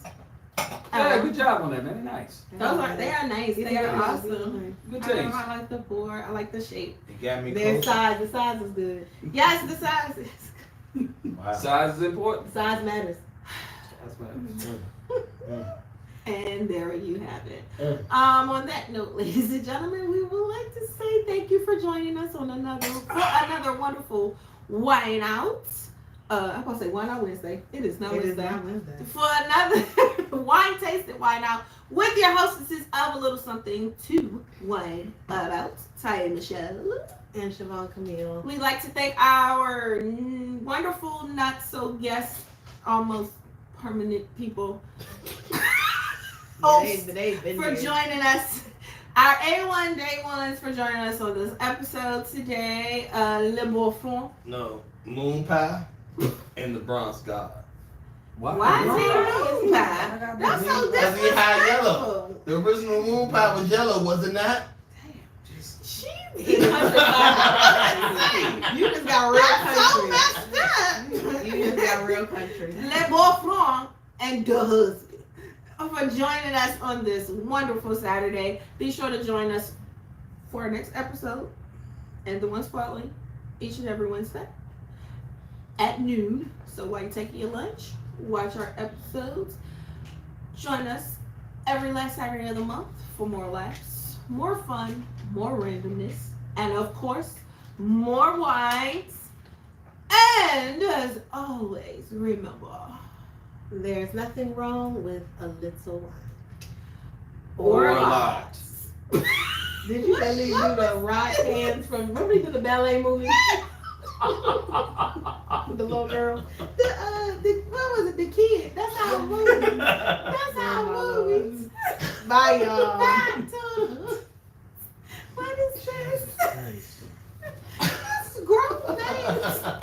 Yeah, good job on that, man. They're nice. They are nice. They are awesome. Good I taste. like the board. I like the shape. You got me Their close. size, the size is good. Yes, the size is. Wow. Size is important. The size matters. That's what And there you have it. On that note, ladies and gentlemen, we would like to say thank you for joining us on another wonderful wine out. I'm gonna say wine out Wednesday. It is no It is Wednesday. not Wednesday. For another wine tasting wine out with your hostesses of a little something to wine about, Ty and Michelle. And Siobhan Camille. We'd like to thank our wonderful, not so guest, almost permanent people They've been for here. joining us. Our A1 Day Ones for joining us on this episode today. Le Beaufort. No, moon pie and the bronze god. Why is it moon pie? That's so Because he had disrespectful. yellow. The original moon pie was yellow, was it not? He country. You just got real That's so country. messed up. You just got real country. Le Beaufort and the husband for joining us on this wonderful Saturday. Be sure to join us for our next episode and the ones following each and every Wednesday at noon. So while you're taking your lunch, watch our episodes. Join us every last Saturday of the month for more laughs, more fun, more randomness, and of course, more wines. And as always, remember, There's nothing wrong with a little wine. or a a lot. lot. Did you let me do the rock hands from, remember you did the ballet movie with the little girl? What was it? The kid. That's how it moves. That's how it moves. Bye, y'all. Back to what is That's grown names.